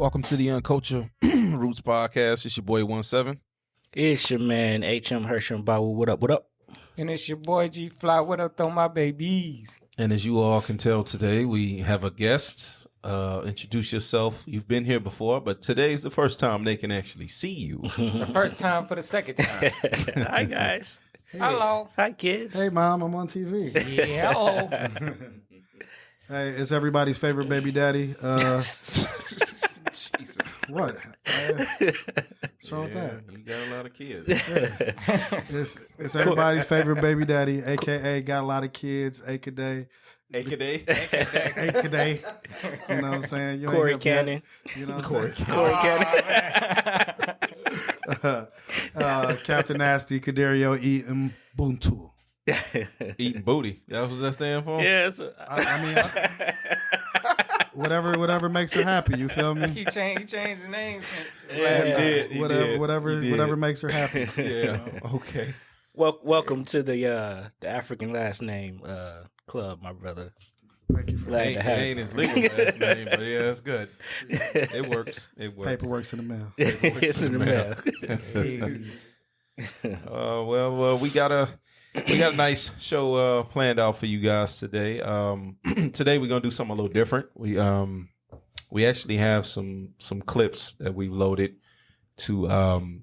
Welcome to the Uncultured Roots Podcast. It's your boy 17. It's your man, H.M. Hersham Bawu. What up, what up? And it's your boy G Fly. What up, though, my babies? And as you all can tell today, we have a guest. Introduce yourself. You've been here before, but today's the first time they can actually see you. The first time for the second time. Hi, guys. Hey. Hello. Hi, kids. Hey, Mom, I'm on TV. Yeah, hello. Hey, it's everybody's favorite baby daddy. Jesus. What? What's wrong with that? You got a lot of kids. It's everybody's favorite baby daddy, a.k.a. got a lot of kids, A-K-Day. A-K-Day? A-K-Day. You know what I'm saying? You ain't Corey up yet. Cannon. You know what I'm saying? Corey Cannon. Captain Nasty, Corderio E, Ubuntu. Eating booty. That's what that stand for? Yeah. I mean, whatever makes her happy. You feel me? He changed his name since Yeah, last he time. did. Whatever makes her happy. Yeah. Okay. Welcome to the African last name club, my brother. Thank you for Glad that. to have Ain't his legal last name, but yeah, that's good. It works. It works. Paperwork's in the mail. It's in the mail. Well, we got a nice show planned out for you guys today. Today we're gonna do something a little different. We actually have some clips that we loaded to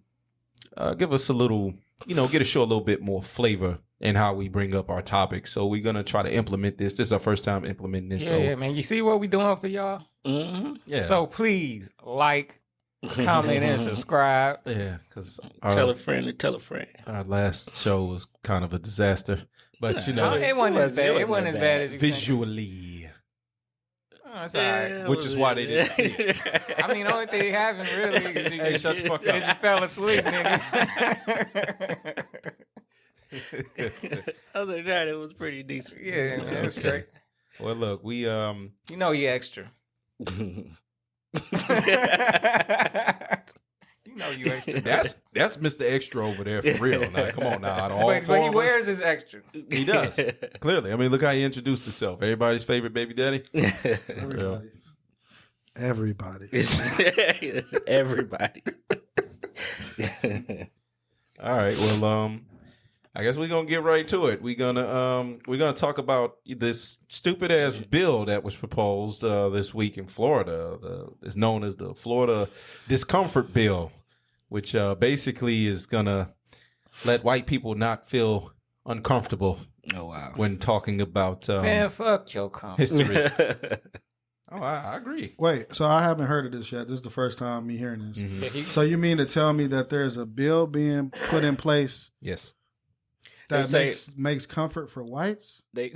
give us a little, get a show a little bit more flavor in how we bring up our topics. So we're gonna try to implement this. This is our first time implementing this. Yeah, man. You see what we doing for y'all? Mm-hmm. Yeah. So please like, comment, and subscribe. Yeah, because Tell a friend to tell a friend. our last show was kind of a disaster, but No, it wasn't as bad. It wasn't as bad as you think. visually, Oh, it's all right. which is why they didn't see it. I mean, the only thing happened really is you, Hey, shut the fuck is you up. fell asleep, nigga. Other than that, it was pretty decent. Yeah, man, it was straight. Well, look, we You know he extra. You know you extra. that's Mr. Extra over there for real. Now, come on now, out of all But four he of us, wears his extra. he does clearly. I mean, look how he introduced himself. Everybody's favorite baby daddy. Everybody. Everybody. All right. Well, I guess we're gonna get right to it. We're gonna talk about this stupid ass bill that was proposed this week in Florida. It's known as the Florida Discomfort Bill, which basically is gonna let white people not feel uncomfortable Oh, wow. when talking about Man, fuck your company. history. Oh, I agree. Wait, so I haven't heard of this yet. This is the first time me hearing this. Mhm. Yeah, he- So you mean to tell me that there's a bill being put in place Yes. that They makes comfort for whites? I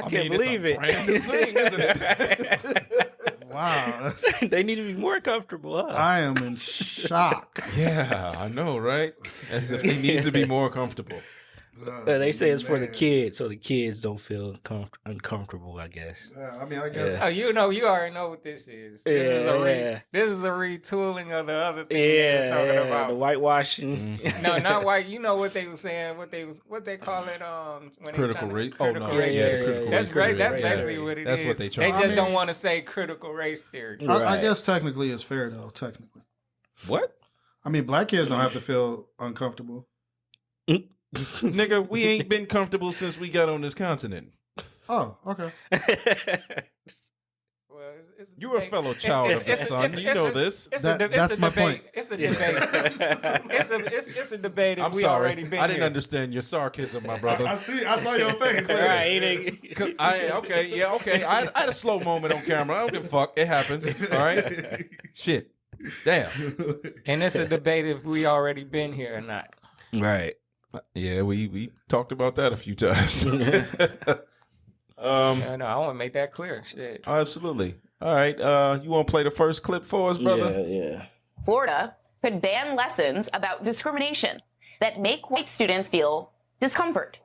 can't believe it's a brand new thing, isn't it? Wow. They need to be more comfortable, huh? I am in shock. Yeah, I know, right? As if they need to be more comfortable. They say it's for the kids, so the kids don't feel uncomfortable, I guess. I mean, I guess. Oh, you already know what this is. Yeah. This is a retooling of the other thing they were talking The about. whitewashing. No, not white. You know what they were saying? What they call it? When Critical they race. critical Oh no, race yeah, theory. critical That's race great. theory. That's Yeah. basically what it is. That's what they try. They just I mean- don't want to say critical race theory. I guess technically it's fair, though, technically. What? I mean, black kids don't have to feel uncomfortable. Nigga, we ain't been comfortable since we got on this continent. Oh, okay. Well, it's You were a fellow child of the sun. You know this. It's That's a my debate. point. It's a debate. it's a debate. If I'm we sorry. already been I didn't here. understand your sarcasm, my brother. I saw your face. Right. Okay. I had a slow moment on camera. I don't give a fuck. It happens. All right. Shit. Damn. And it's a debate if we already been here or not. Right. Yeah, we talked about that a few times. No, I want to make that clear. Shit. Absolutely. All right. You want to play the first clip for us, brother? Yeah. Florida could ban lessons about discrimination that make white students feel discomfort.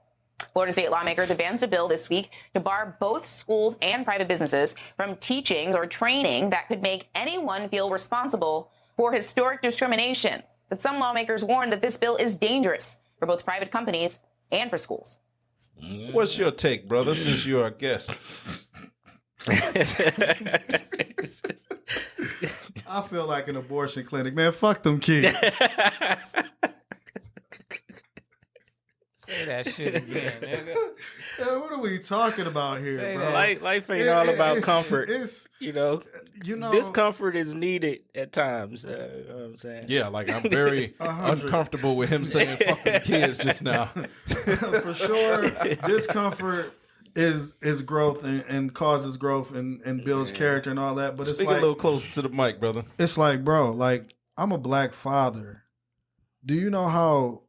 Florida state lawmakers advanced a bill this week to bar both schools and private businesses from teachings or training that could make anyone feel responsible for historic discrimination. But some lawmakers warn that this bill is dangerous for both private companies and for schools. What's your take, brother, since you're a guest? I feel like an abortion clinic, man. Fuck them kids. Say that shit again, nigga. Yeah, what are we talking about here, Say bro? that. Life ain't all about comfort. It's You know, discomfort is needed at times. You know what I'm saying? Yeah, like I'm very 100. uncomfortable with him saying "fuck the kids" just now. for sure. Discomfort is growth and causes growth and builds character and all that. But it's Speak like a little closer to the mic, brother. it's like, bro, like I'm a black father. Do you know how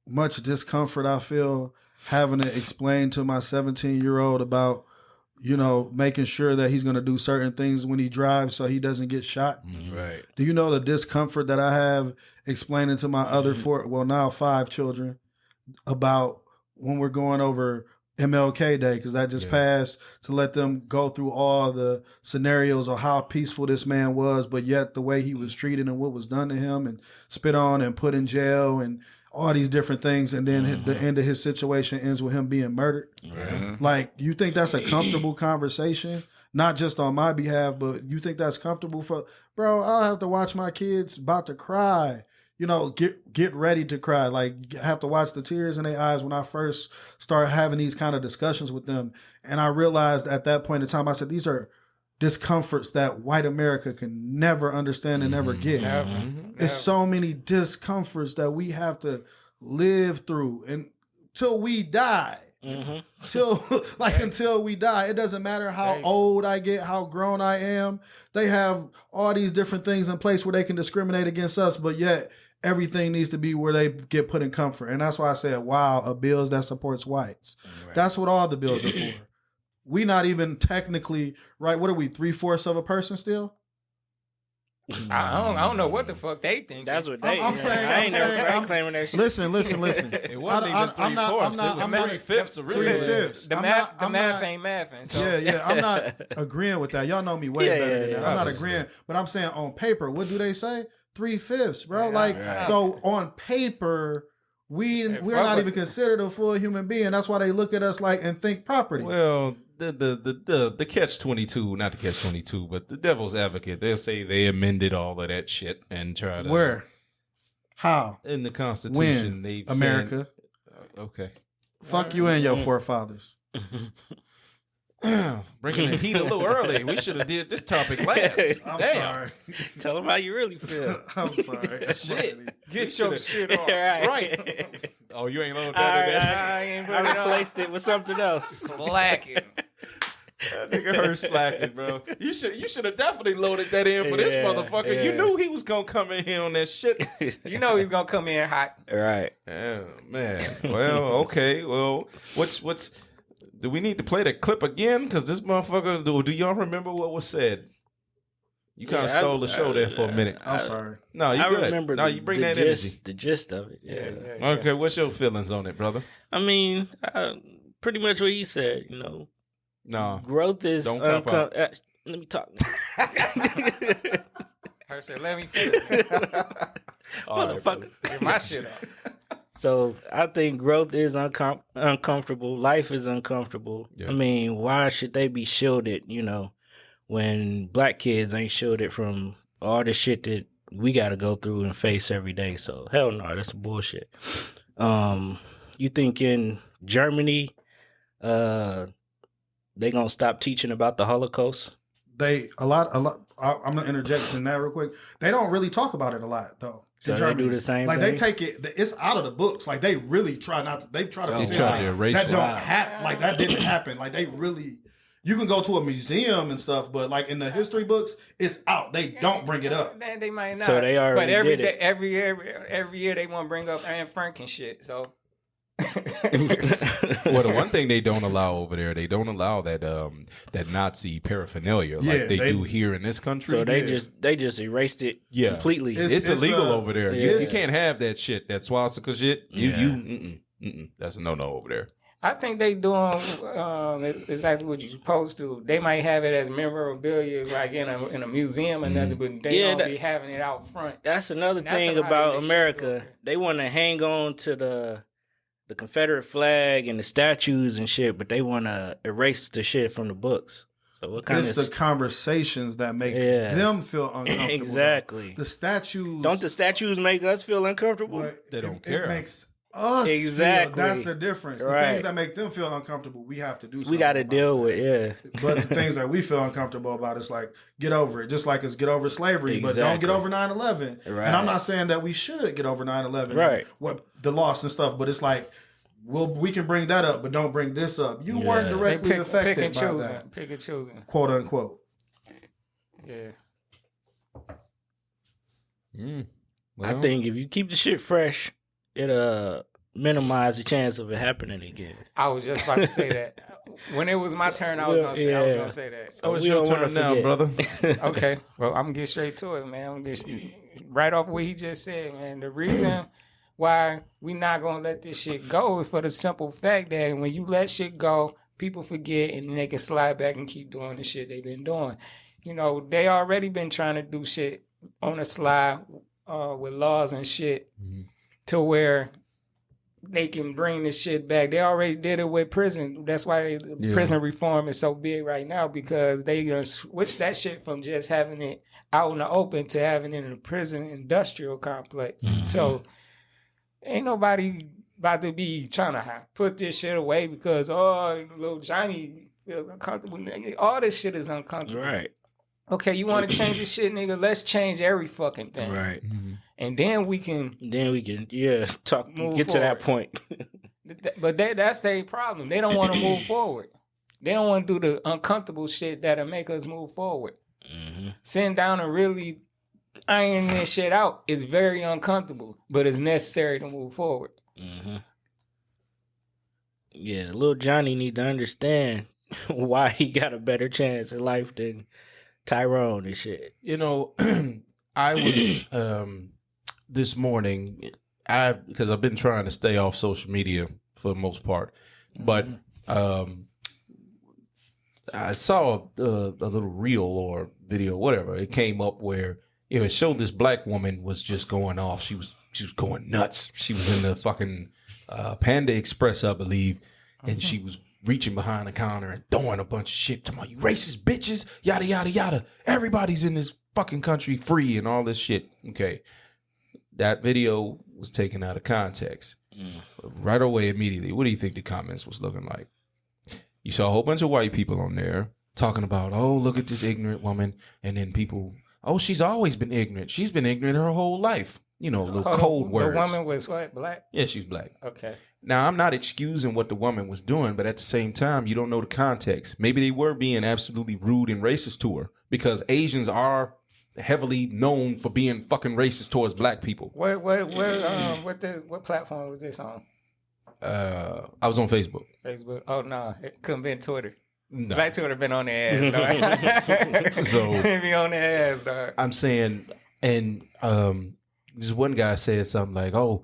much discomfort I feel having to explain to my 17-year-old about, making sure that he's going to do certain things when he drives so he doesn't get shot? Right. Do you know the discomfort that I have explaining to my other now 5 children about when we're going over MLK Day, because that just passed, to let them go through all the scenarios of how peaceful this man was, but yet the way he was treated and what was done to him and spit on and put in jail and all these different things, and then the end of his situation ends with him being murdered. Like, you think that's a comfortable conversation? Not just on my behalf, but you think that's comfortable for, bro, I'll have to watch my kids about to cry. Get ready to cry. Like, have to watch the tears in their eyes when I first start having these kind of discussions with them. And I realized at that point in time, I said, these are discomforts that white America can never understand and never get. It's so many discomforts that we have to live through until we die. Until we die. It doesn't matter how old I get, how grown I am. They have all these different things in place where they can discriminate against us, but yet everything needs to be where they get put in comfort. And that's why I said, wow, a bill that supports whites. Right. That's what all the bills are for. We not even technically, right? What are we, 3/4 of a person still? I don't know what the fuck they think. That's what they. I'm saying. I ain't claiming that shit. Listen. It wasn't even 3/4. It was 3/5 originally. 3/5. The math ain't mathing. So. Yeah. I'm not agreeing with that. Y'all know me way better than that. I'm not obviously agreeing, but I'm saying on paper, what do they say? 3/5, bro. Yeah, so on paper, we're not even considered a full human being. That's why they look at us like and think property. Well, the catch-22, not the catch-22, but the devil's advocate, they'll say they amended all of that shit and try to Where? How? in the Constitution When? they've America. Okay. Fuck you and your forefathers. Bringing the heat a little early. We should have did this topic last. I'm Damn. sorry. Tell them how you really feel. I'm sorry. Shit. Get your shit off. Right. Oh, you ain't loaded that today? I replaced it with something else. Slacking. That nigga heard slacking, bro. You should have definitely loaded that in for this motherfucker. Yeah. You knew he was gonna come in here on that shit. You know he's gonna come in hot. Right. Oh, man. Well, okay. Well, what's do we need to play the clip again? Because this motherfucker, do y'all remember what was said? You kind of stole the show there for a minute. I'm sorry. No, you I good. remember No, you bring that energy. the gist of it. Yeah. Okay, what's your feelings on it, brother? I mean, pretty much what he said. No. Growth is Don't cop out. let me talk. Her said, let me finish. Motherfucker. Get my shit up. So I think growth is uncomfortable. Life is uncomfortable. Yeah. I mean, why should they be shielded, when black kids ain't shielded from all the shit that we got to go through and face every day? So hell no, that's bullshit. You think in Germany, they gonna stop teaching about the Holocaust? A lot. I'm gonna interject in that real quick. They don't really talk about it a lot though. So in they Germany. do the same Like thing? they take it. It's out of the books. Like they really try not to. They try to. They pretend try to like erase that it. don't happen. Like that didn't happen. Like they really. You can go to a museum and stuff, but like in the history books, it's out. They don't bring it up. They might not. So they already But every did it. every year they want to bring up Anne Frank and shit. So. Well, the one thing they don't allow over there, they don't allow that Nazi paraphernalia like they do here in this country. So they just erased it completely. It's illegal over there. Yeah. You can't have that shit, that swastika shit. That's a no over there. I think they doing exactly what you're supposed to. They might have it as memorabilia, like in a museum or nothing, but they don't be having it out front. That's another That's thing how about they America. should go. They want to hang on to the Confederate flag and the statues and shit, but they want to erase the shit from the books. So what kind It's the conversations that make them feel uncomfortable. Exactly. The statues. Don't the statues make us feel uncomfortable? They don't care. It makes us Exactly. feel. That's the difference. Right. The things that make them feel uncomfortable, we have to do something. We got to deal with, But the things that we feel uncomfortable about, it's like, get over it. Just like it's get over slavery, but don't get over 9/11. Right. And I'm not saying that we should get over 9/11. Right. What the loss and stuff, but it's like, we can bring that up, but don't bring this up. You weren't directly affected pick and by choosing. that. Pick and choosing. Quote unquote. Yeah. I think if you keep the shit fresh, it'll minimize the chance of it happening again. I was just about to say that. When it was my turn, I was gonna say that. Oh, it's your turn now, brother. Okay, well, I'm gonna get straight to it, man. I'm gonna get right off what he just said, man. The reason why we not gonna let this shit go is for the simple fact that when you let shit go, people forget and then they can slide back and keep doing the shit they've been doing. You know, they already been trying to do shit on the slide with laws and shit to where they can bring this shit back. They already did it with prison. That's why prison reform is so big right now, because they gonna switch that shit from just having it out in the open to having it in a prison industrial complex. So ain't nobody about to be trying to put this shit away because, little Johnny feels uncomfortable. All this shit is uncomfortable. Right. Okay, you want to change this shit, nigga? Let's change every fucking thing. Right. And then we can talk, move get forward. to that point. But that's their problem. They don't want to move forward. They don't want to do the uncomfortable shit that'll make us move forward. Sitting down and really ironing this shit out is very uncomfortable, but it's necessary to move forward. Yeah, little Johnny need to understand why he got a better chance in life than Tyrone and shit. You know, I was this morning, because I've been trying to stay off social media for the most part, but I saw a little reel or video, whatever. It came up where it showed this black woman was just going off. She was going nuts. She was in the fucking Panda Express, I believe, and she was reaching behind the counter and throwing a bunch of shit. Talking about, you racist bitches, yada, yada, yada. Everybody's in this fucking country free and all this shit. Okay. That video was taken out of context. Right away, immediately. What do you think the comments was looking like? You saw a whole bunch of white people on there talking about, oh, look at this ignorant woman. And then people, oh, she's always been ignorant. She's been ignorant her whole life. You know, little cold words. The woman was what, black? Yeah, she's black. Okay. Now, I'm not excusing what the woman was doing, but at the same time, you don't know the context. Maybe they were being absolutely rude and racist to her, because Asians are heavily known for being fucking racist towards black people. What platform was this on? I was on Facebook. Facebook. Oh no, it couldn't be Twitter. No. Black Twitter been on their ass, dog. So be on their ass, dog. I'm saying, and this one guy said something like, "Oh,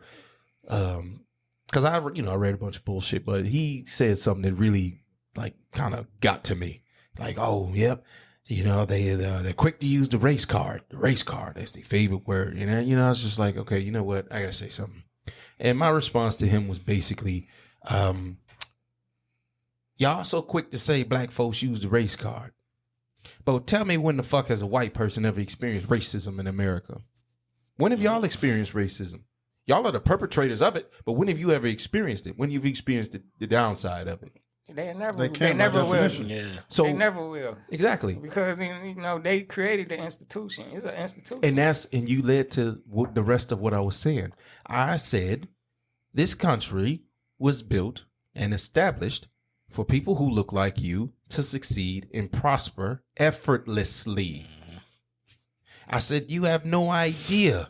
because I read a bunch of bullshit, but he said something that really like kind of got to me. Like, oh, yep, they're quick to use the race card. The race card, that's their favorite word. And I was just like, okay, you know what? I gotta say something. And my response to him was basically, y'all so quick to say black folks use the race card. But tell me, when the fuck has a white person ever experienced racism in America? When have y'all experienced racism? Y'all are the perpetrators of it, but when have you ever experienced it? When you've experienced the downside of it? They never will. Yeah. So they never will. Exactly. Because they created the institution. It's an institution. And you led to the rest of what I was saying. I said this country was built and established for people who look like you to succeed and prosper effortlessly. I said, you have no idea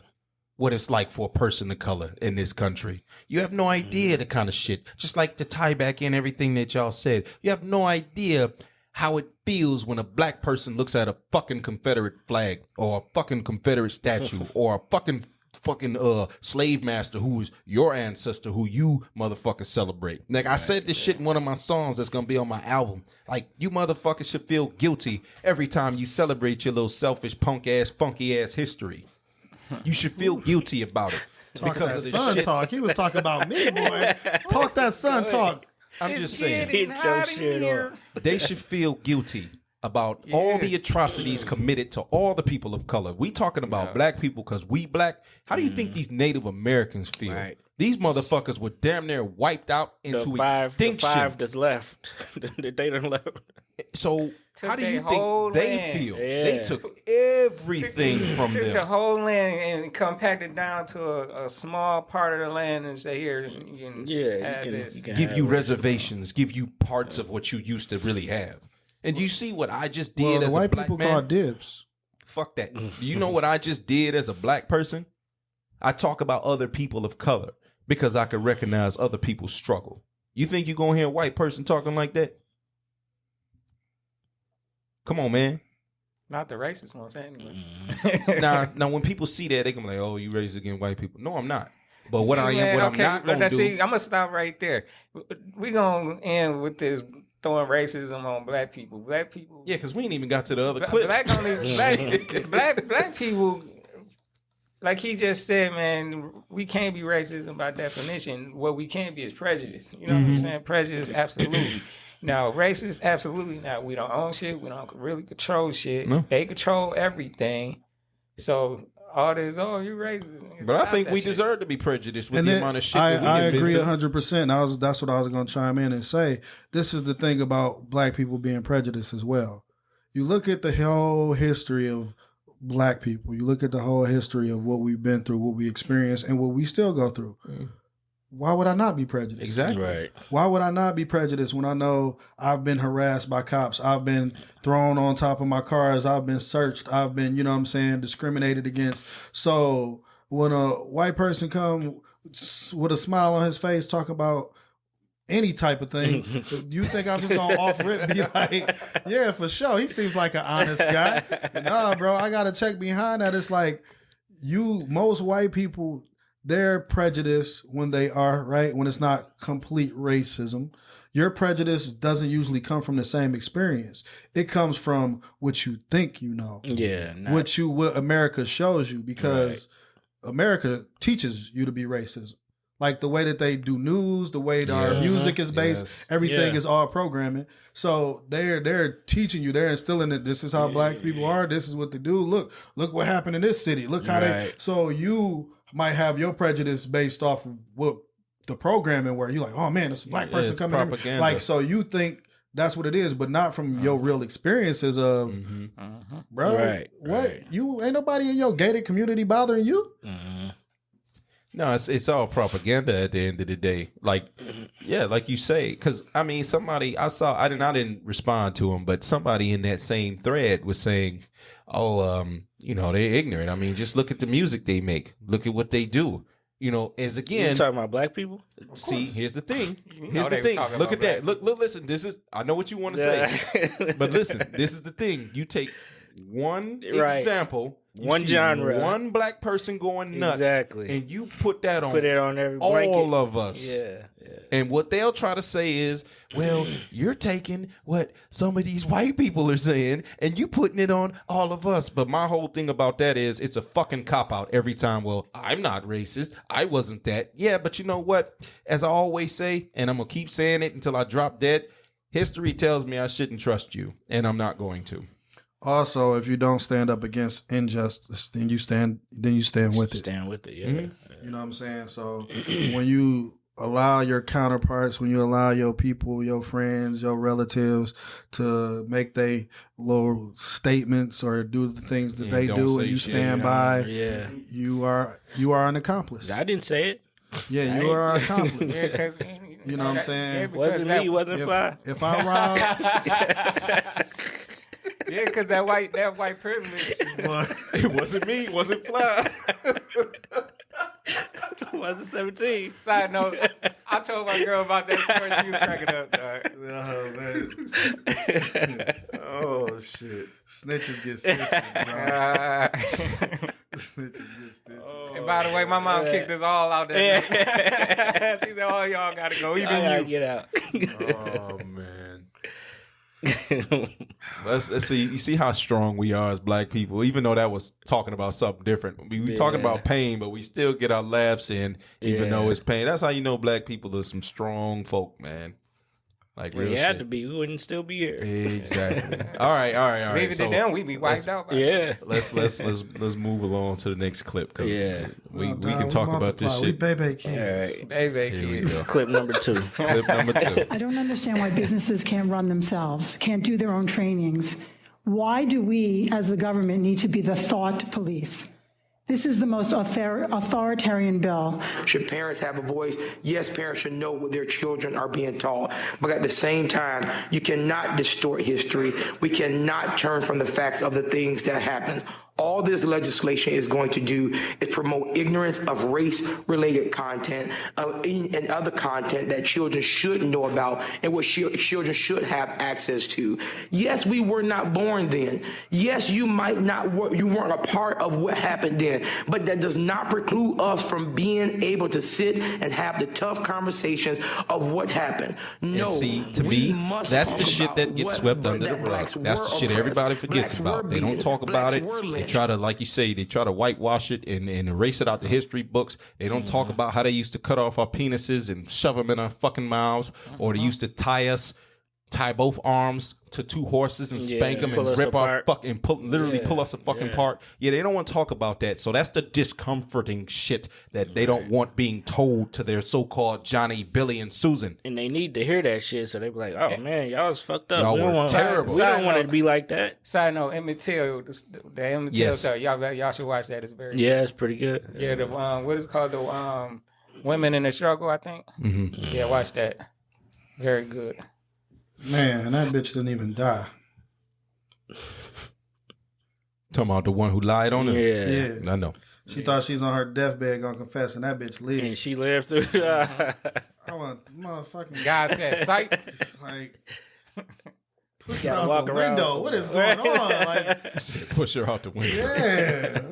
what it's like for a person of color in this country. You have no idea the kind of shit. Just like to tie back in everything that y'all said. You have no idea how it feels when a black person looks at a fucking Confederate flag or a fucking Confederate statue or a fucking slave master who is your ancestor who you motherfuckers celebrate. Like I said this shit in one of my songs that's gonna be on my album. Like, you motherfuckers should feel guilty every time you celebrate your little selfish punk ass funky ass history. You should feel guilty about it. Talk because that of the son shit. talk. He was talking about me, boy. Talk that son talk. I'm just saying, Get your shit on. they should feel guilty about all the atrocities committed to all the people of color. We talking about black people because we black. How do you think these Native Americans feel? Right. These motherfuckers were damn near wiped out into extinction. The 5 that's left. They done left. So how do you whole think they land. feel? Yeah. They took everything from Took them. the whole land and compacted down to a small part of the land and say, here, you can have this. Give you reservations, give you parts of what you used to really have. And you see what I just did Well, the as a white black people man? call dibs. Fuck that. Do you know what I just did as a black person? I talk about other people of color because I can recognize other people's struggle. You think you gonna hear a white person talking like that? Come on, man. Not the racist ones, anyway. Now, when people see that, they can be like, "Oh, you racist against white people." No, I'm not. But what I'm not gonna do. See, I'm gonna stop right there. We gonna end with this throwing racism on black people. Black people. Yeah, because we ain't even got to the other clips. Black people. Like he just said, man, we can't be racist by definition. What we can be is prejudice. You know what I'm saying? Prejudice, absolutely. Now, racist, absolutely not. We don't own shit. We don't really control shit. No. They control everything. So all this, oh, you racist. But I think we deserve to be prejudiced with And the then amount of shit that we I have been agree through. 100%. That's what I was going to chime in and say. This is the thing about black people being prejudiced as well. You look at the whole history of black people. You look at the whole history of what we've been through, what we experienced, and what we still go through. Why would I not be prejudiced? Exactly. Right. Why would I not be prejudiced when I know I've been harassed by cops? I've been thrown on top of my cars. I've been searched. I've been, you know what I'm saying, discriminated against. So when a white person come with a smile on his face talking about any type of thing, you think I'm just going to off rip be like, yeah, for sure. He seems like an honest guy. Nah, bro, I got to check behind that. It's like most white people, they're prejudiced when they are, right? When it's not complete racism. Your prejudice doesn't usually come from the same experience. It comes from what you think you know. Yeah. What America shows you, because America teaches you to be racist. Like the way that they do news, the way that our music is based, everything is all programming. So they're teaching you, they're instilling it. This is how black people are. This is what they do. Look what happened in this city. Look how they. So you might have your prejudice based off of what the programming where you're like, oh man, it's a black person coming in. Like, so you think that's what it is, but not from your real experiences of, bro, you ain't nobody in your gated community bothering you. No, it's all propaganda at the end of the day. Like, yeah, like you say, because I mean, somebody I didn't respond to him, but somebody in that same thread was saying, "Oh, they're ignorant. I mean, just look at the music they make. Look at what they do. You know, as again, You talking about black people? See, here's the thing. know they was talking Look about at that. Look. Listen. I know what you want to say, but listen. This is the thing. You take one example, one genre, one black person going nuts, and you put that on, every all blanket. of us. Yeah. And what they'll try to say is, well, you're taking what some of these white people are saying and you putting it on all of us. But my whole thing about that is it's a fucking cop-out every time. Well, I'm not racist. I wasn't that. Yeah, but you know what? As I always say, and I'm going to keep saying it until I drop dead, history tells me I shouldn't trust you, and I'm not going to. Also, if you don't stand up against injustice, then you stand with it. Stand with it, yeah. You know what I'm saying? So when you allow your counterparts, when you allow your people, your friends, your relatives to make their little statements or do the things that they do, and you stand by, you are an accomplice. I didn't say it. Yeah, you are an accomplice. You know what I'm saying? Wasn't me, wasn't fly. If I'm wrong, yeah, because that white privilege. It wasn't me. It wasn't fly. Was it 17? Side note, I told my girl about that story. She was cracking up. Oh, man. Oh, shit. Snitches get stitches, bro. Snitches get stitches. And by the way, my mom kicked us all out there. She said, oh, y'all got to go. Even you. Get out. Oh, man. Let's see. You see how strong we are as black people, even though that was talking about something different. We talking about pain, but we still get our laughs in, even though it's pain. That's how you know black people are some strong folk, man. Like We real had shit. to be. We wouldn't still be here. Exactly. All right. Leave it to them, we be wiped out. Yeah. Let's move along to the next clip because we can talk about this We shit. baby kids. All right. Baby Here we kids. go. Clip number 2. Clip number 2. I don't understand why businesses can't run themselves, can't do their own trainings. Why do we, as the government, need to be the thought police? This is the most authoritarian bill. Should parents have a voice? Yes, parents should know what their children are being taught. But at the same time, you cannot distort history. We cannot turn from the facts of the things that happen. All this legislation is going to do is promote ignorance of race-related content and other content that children should know about and what children should have access to. Yes, we were not born then. Yes, you weren't a part of what happened then, but that does not preclude us from being able to sit and have the tough conversations of what happened. No, And see, to me, that's the shit that gets swept under the rug. That's the shit everybody forgets about. They don't talk about it. They try to, like you say, they try to whitewash it and erase it out the history books. They don't talk about how they used to cut off our penises and shove them in our fucking mouths, or they used to tie both arms to 2 horses and spank them and rip our fucking pull us a fucking part. Yeah, they don't want to talk about that. So that's the discomforting shit that they don't want being told to their so-called Johnny, Billy, and Susan. And they need to hear that shit, so they be like, "Oh man, y'all was fucked up. Y'all We don't were want, terrible. We don't want it to be like that." Side note, Emmett Till, the Emmett Till Yes. stuff, y'all should watch that. It's very Yeah, it's pretty good. Yeah, the what is it called, the Women in the Struggle, I think. Mm-hmm. Yeah, watch that. Very good. Man, that bitch didn't even die. Talking about the one who lied on her? Yeah. I know. She thought she's on her deathbed gonna confess, and that bitch lived. And she lived through. I want motherfucking God said, "Sight." like You push her gotta out walk the around window. with What is some- going on? Like, Push her out the window. yeah.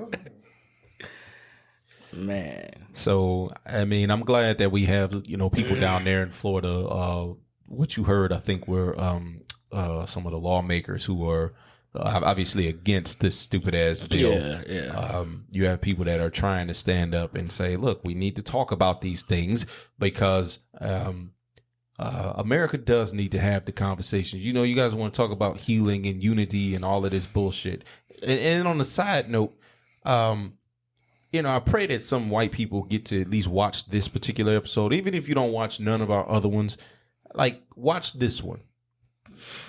Man. So, I mean, I'm glad that we have, people down there in Florida. What you heard, I think, were some of the lawmakers who are obviously against this stupid ass bill. Yeah. You have people that are trying to stand up and say, look, we need to talk about these things because America does need to have the conversations. You guys want to talk about healing and unity and all of this bullshit. And on the side note, I pray that some white people get to at least watch this particular episode, even if you don't watch none of our other ones. Like, watch this one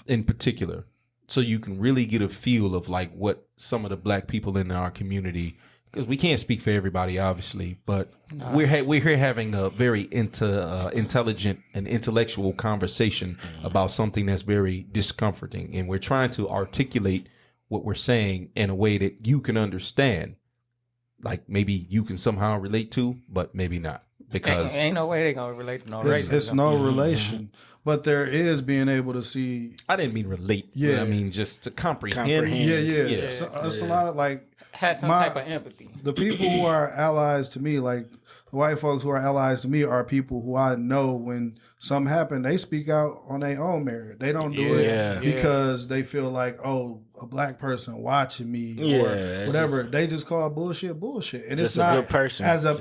in particular, so you can really get a feel of like what some of the black people in our community, because we can't speak for everybody, obviously, but we're here having a very intelligent and intellectual conversation about something that's very discomforting, and we're trying to articulate what we're saying in a way that you can understand. Like maybe you can somehow relate to, but maybe not. Because ain't no way they gonna relate to no racism. It's no relation, but there is being able to see. I didn't mean relate. Yeah. But I mean just to comprehend. Yeah. So, it's a lot of like Had some type of empathy. the people who are allies to me, like the white folks who are allies to me, are people who I know when something happen, they speak out on their own merit. They don't do it because they feel like, oh, a black person watching me or whatever. They just call bullshit, and Just it's not a good person. as a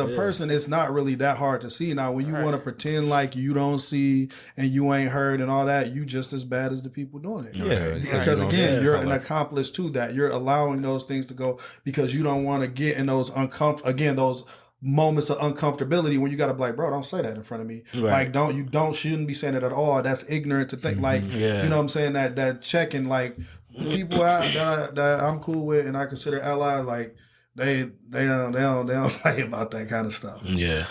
person. It's not really that hard to see. Now, when you want to pretend like you don't see and you ain't heard and all that, you just as bad as the people doing it. Yeah, Because again, you're an accomplice to that. You're allowing those things to go because you don't want to get in those those moments of uncomfortability when you got to be like, bro, don't say that in front of me. Right. Like, shouldn't be saying it at all. That's ignorant to think. Like, you know what I'm saying? That checking, like, people that I'm cool with and I consider allies, like, they don't play about that kind of stuff. Yeah.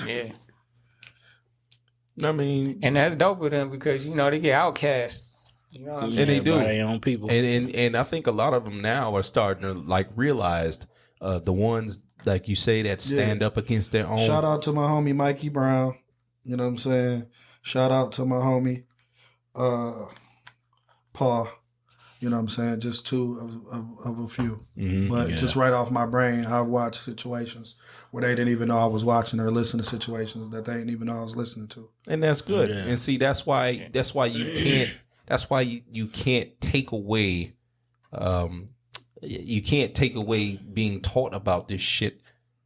I mean, And that's dope with them because they get outcast. You know what I'm saying? and they do. By their own people. And I think a lot of them now are starting to like realize the ones like you say that stand up against their own. Shout out to my homie Mikey Brown. You know what I'm saying? Shout out to my homie Paul. You know what I'm saying? Just two of a few. But just right off my brain, I watched situations where they didn't even know I was watching or listening to situations that they didn't even know I was listening to. And that's good. And see, that's why you can't take away being taught about this shit,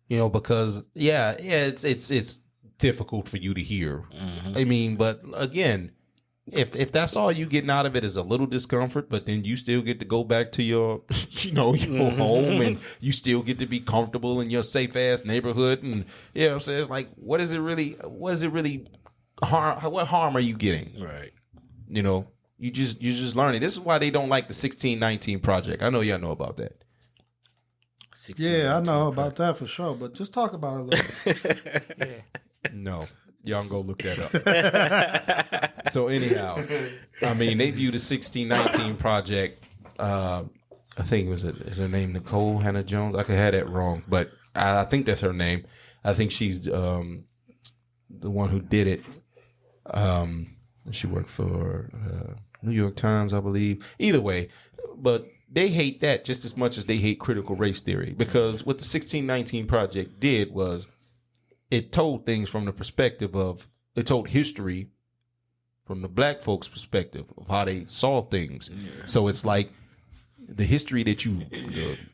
because it's difficult for you to hear. I mean, but again, if that's all you getting out of it is a little discomfort, but then you still get to go back to your your home, and you still get to be comfortable in your safe ass neighborhood, and you know what I'm saying, it's like what is it really harm? What harm are you getting? Right. You know, you just learning. This is why they don't like the 1619 project. I know y'all know about that. Yeah, I know about that for sure. But just talk about it a little bit. No. Y'all can go look that up. So anyhow, I mean, they view the 1619 project. I think is her name Nicole Hannah Jones? I could have that wrong, but I think that's her name. I think she's the one who did it. She worked for New York Times, I believe. Either way, but they hate that just as much as they hate critical race theory, because what the 1619 project did was it told things from the perspective of, it told history from the black folks' perspective of how they saw things. Yeah. So it's like the history that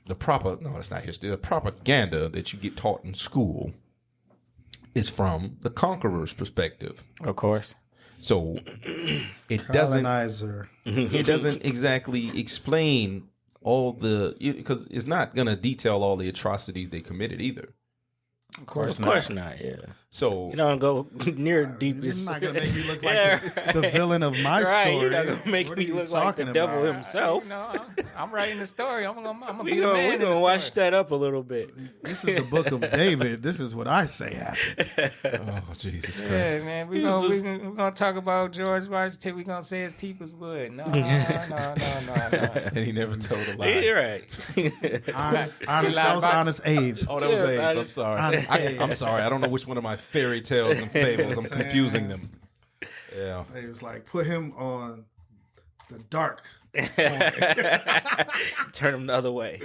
the propaganda that you get taught in school is from the conqueror's perspective. Of course. So it doesn't exactly explain all because it's not going to detail all the atrocities they committed either. Of course not. Yeah. So you don't go near deep. You're not gonna make me look like the villain of my story. You're not gonna make me look like the devil himself. I'm writing the story. I'm gonna be the man. We're gonna wash that up a little bit. This is the book of David. This is what I say happened. Oh, Jesus Christ! Yeah, man. We're gonna talk about George Washington. We're gonna say his teeth was wood. No. And he never told a lie. You're right. Honest, that was Honest Abe. Oh, that was Abe. I'm sorry. I'm sorry. I don't know which one of my fairy tales and fables. I'm confusing them. Yeah. It was like, put him on the dark. Turn him the other way.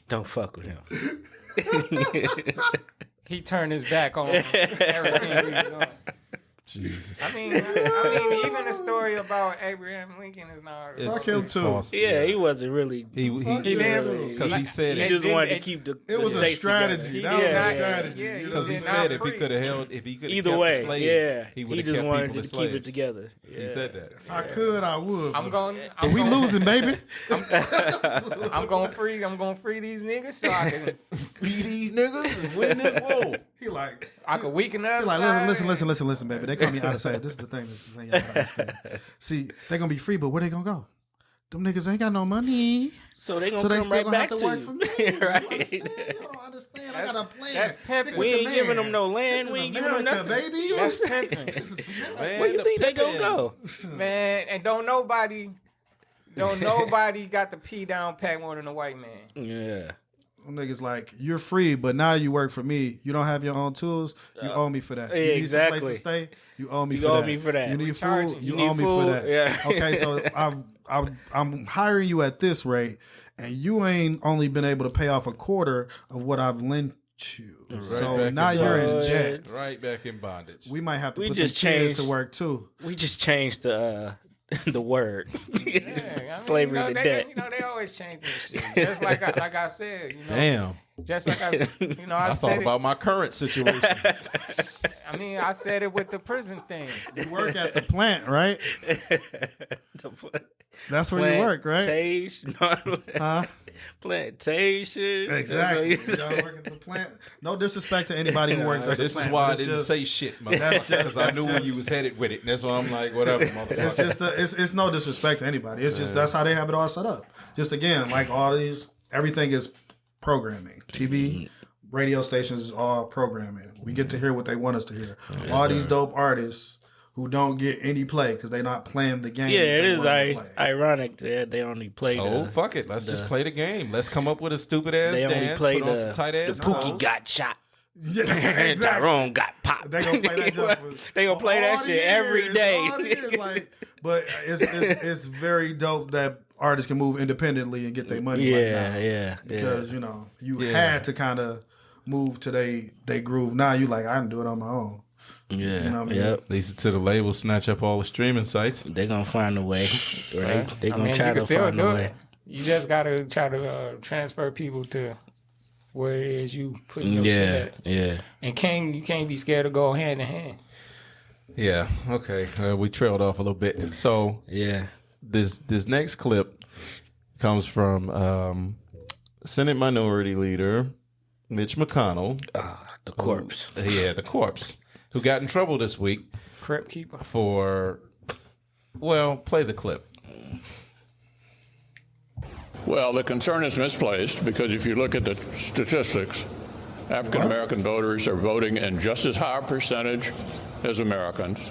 Don't fuck with him. He turned his back on everything we doing. Jesus. I mean, even the story about Abraham Lincoln is not. Fuck him too. False. Yeah, he wasn't really. He didn't, because he said he just wanted to keep the. It was a strategy. That was a strategy. Because he said if he could have held, if he could have either kept way, the slaves, he would have just kept wanted people to as slaves. keep it together. Yeah. He said that. If I could, I would. I'm we losing, baby. I'm going free these niggas so I can free these niggas and win this war. He like, I could weaken up. He like, listen, baby. They call me out of sight. This is the thing y'all gotta understand. See, they gonna be free, but where they gonna go? Them niggas ain't got no money. So they gonna come right back to work you. For me. Right. You don't understand. I got a plan. That's pimping. We ain't giving them no land. This We ain't is giving them America, nothing. baby. That's pimping. Where you think they gonna go? Man, and don't nobody got the P down pat more than a white man. Yeah. Them niggas like, you're free, but now you work for me. You don't have your own tools. You owe me for that. Yeah, you need exactly. some place to stay. You owe me You for owe that. me for that. You We need charge food. you. You need owe me food. for that. Yeah. Okay, so I'm hiring you at this rate, and you ain't only been able to pay off a quarter of what I've lent you. Right, so now you're in debt. Right back in bondage. We might have to We put just some kids changed- to work too. We just changed the word. Yeah, Slavery to debt. They always change this shit. Just like I said, Damn. Just like I said, I I said thought it. about my current situation. I said it with the prison thing. You work at the plant, right? That's where you work, right? Huh? Plantation. Exactly. Y'all work at the plant. No disrespect to anybody who works at the This plant. is why I but it's didn't just- say shit, motherfucker, because I knew where you was headed with it. And that's why I'm like, whatever, motherfucker. It's no disrespect to anybody. It's just that's how they have it all set up. Just again, like everything is programming. TV, radio stations is all programming. We get to hear what they want us to hear. All these dope artists who don't get any play because they're not playing the game. Yeah, it they is wanna play. ironic that they only play So the fuck it. Let's just play the game. Let's come up with a stupid ass they only dance. play Put on some tight the ass Pookie clothes. got shot. Yeah, And exactly. Tyrone got popped. They gonna play that jump. They gonna play that All shit the every years, day. all the years, like, but it's very dope that artists can move independently and get their money. Yeah, right now. yeah. Because you had to kind of move to they groove. Now you like I can do it on my own. Yeah. You know what I mean? Yep. Leads to the label snatch up all the streaming sites. They're gonna find a way. Right? They're gonna you try can to still find do a way. it. You just gotta try to transfer people to where it is you putting your shit Yeah, at. yeah. And you can't be scared to go hand in hand. Yeah. Okay. We trailed off a little bit. So Yeah. this next clip comes from Senate Minority Leader Mitch McConnell. The corpse. The corpse, who got in trouble this week Crep keeper. for, well, play the clip. Well, the concern is misplaced because if you look at the statistics, African American voters are voting in just as high a percentage as Americans.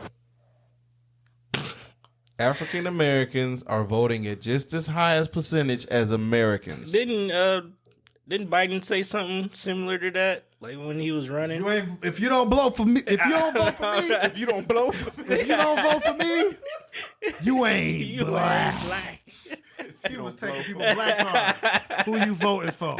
African Americans are voting at just as high as percentage as Americans. Didn't Biden say something similar to that? Like when he was running? If you don't blow for me, if you don't vote for me, If you don't blow for me, if you don't vote for me, you ain't black. black. He was taking people's black cards. Who you voting for?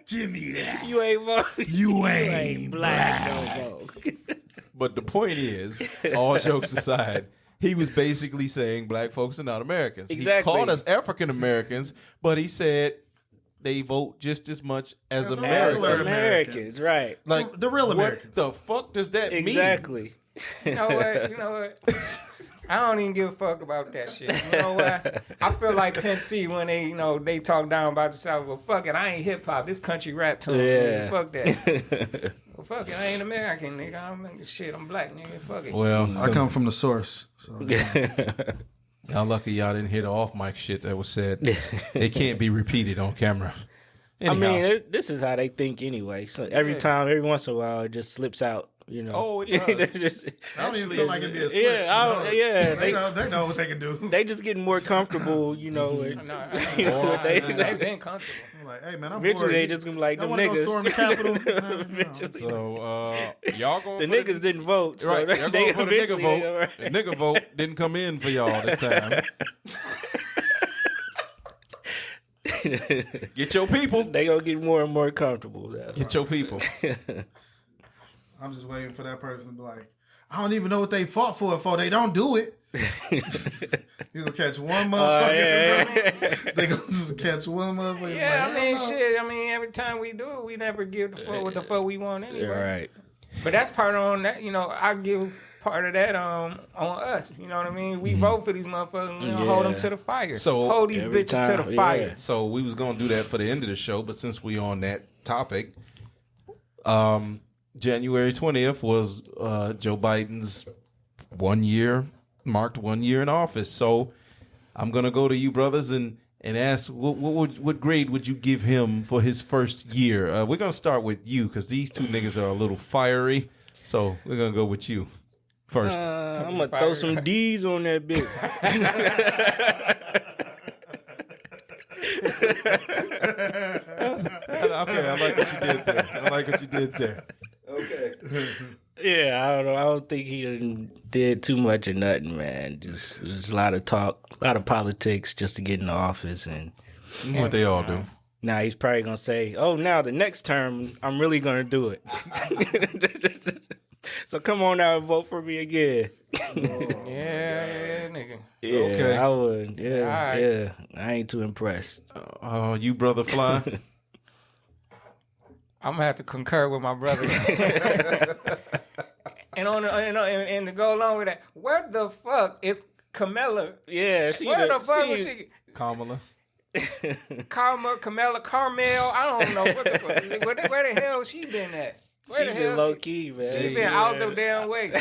Jimmy that. You ain't voting. You ain't black. No vote. but the point is, all jokes aside, he was basically saying black folks are not Americans. Exactly. He called us African Americans, but he said they vote just as much as the Americans. regular Americans, right. Like The real Americans. What the fuck does that mean? Exactly. You know what? I don't even give a fuck about that shit. You know what? I feel like Pimp C when they talk down about the South. Well, fuck it, I ain't hip hop. This country rap tunes. Yeah. Nigga. Fuck that. Well, fuck it, I ain't American, nigga. I'm black, nigga. Fuck it. Well, I come from the source. So. y'all lucky y'all didn't hear the off mic shit that was said. It can't be repeated on camera. Anyhow. I mean, this is how they think anyway. So every once in a while, it just slips out. You know. Oh, it does. I don't even feel like it'd be a slip. Yeah, They know what they can do. They just getting more comfortable, you know. With, They've been comfortable. I'm like, hey man, I'm eventually bored. they just gonna be like Y'all them wanna go niggas. storm the Capitol? Eventually. So y'all going The for niggas didn't vote, so right? they Y'all going for the nigga eventually- vote. The nigga vote didn't come in for y'all this time. Get your people. They gonna get more and more comfortable. Get your people. I'm just waiting for that person to be like, I don't even know what they fought for if they don't do it. You gonna catch one motherfucker. They gonna just catch one motherfucker. Yeah, like, I mean, shit. I mean, every time we do it, we never give the fuck what the fuck we want anyway. Right. But that's part on that. I give part of that on us. You know what I mean? We vote for these motherfuckers. We hold them to the fire. So hold these every bitches time, to the fire. So we was gonna do that for the end of the show, but since we on that topic, January 20th was Joe Biden's 1 year, marked 1 year in office. So I'm gonna go to you, brothers, and ask what grade would you give him for his first year? We're gonna start with you because these two niggas are a little fiery. So we're gonna go with you first. I'm gonna throw some D's on that bitch. Okay, I like what you did there. Okay. Yeah, I don't know. I don't think he did too much of nothing, man. Just a lot of talk, a lot of politics just to get in the office, and What they all do. now he's probably gonna say, "Oh, now the next term, I'm really gonna do it." So come on out and vote for me again. Yeah, nigga. Yeah, Okay. I would. Yeah, Alright. yeah. I ain't too impressed. You brother Fly. I'm gonna have to concur with my brother. and to go along with that, where the fuck is Camilla? Yeah, Where the fuck was she? Kamala. Camilla, Carmel. I don't know what the fuck. Where the hell she been at? Where She the been hell? low key, man. She been out the damn way.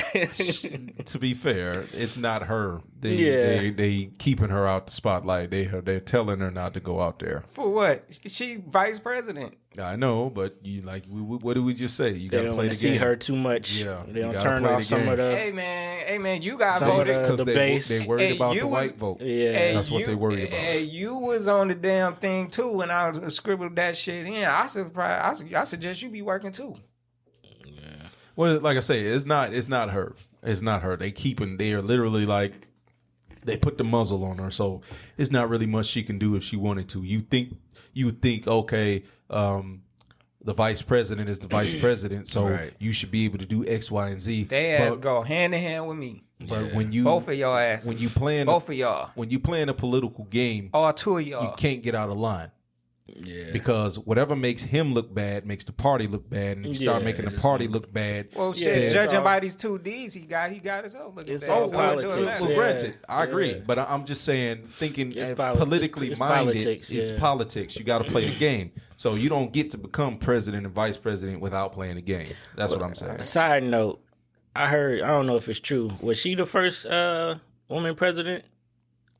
To be fair, it's not her. Yeah. They keeping her out the spotlight. They're telling her not to go out there. For what? She vice president. I know, but you what did we just say? You got They to don't play want the to see game. her too much. Yeah, They you don't gotta turn play off the some game. of the. Hey man, you got Some of voted. the base. They worried Hey, about you the was- white vote. Yeah. That's what they worried about. Hey, you was on the damn thing too when I was scribbled that shit in. I suggest you be working too. Well, like I say, it's not her. It's not her. They are literally like they put the muzzle on her, so it's not really much she can do if she wanted to. You would think, okay, the vice president is the vice president, so Right. you should be able to do X, Y, and Z. They ass go hand in hand with me. But when you Both of y'all ass. when you playing Both of y'all. when you playing a political game, All two of you y'all. can't get out of line. Yeah. Because whatever makes him look bad makes the party look bad, and if you start making the party look bad. Well, shit, judging by these 2 Ds he got himself looking It's bad. all So politics. Well, granted, I agree, but I'm just saying, thinking politically it's minded politics, is politics. You got to play the game, so you don't get to become president and vice president without playing the game. That's what I'm saying. Side note, I don't know if it's true. Was she the first woman president?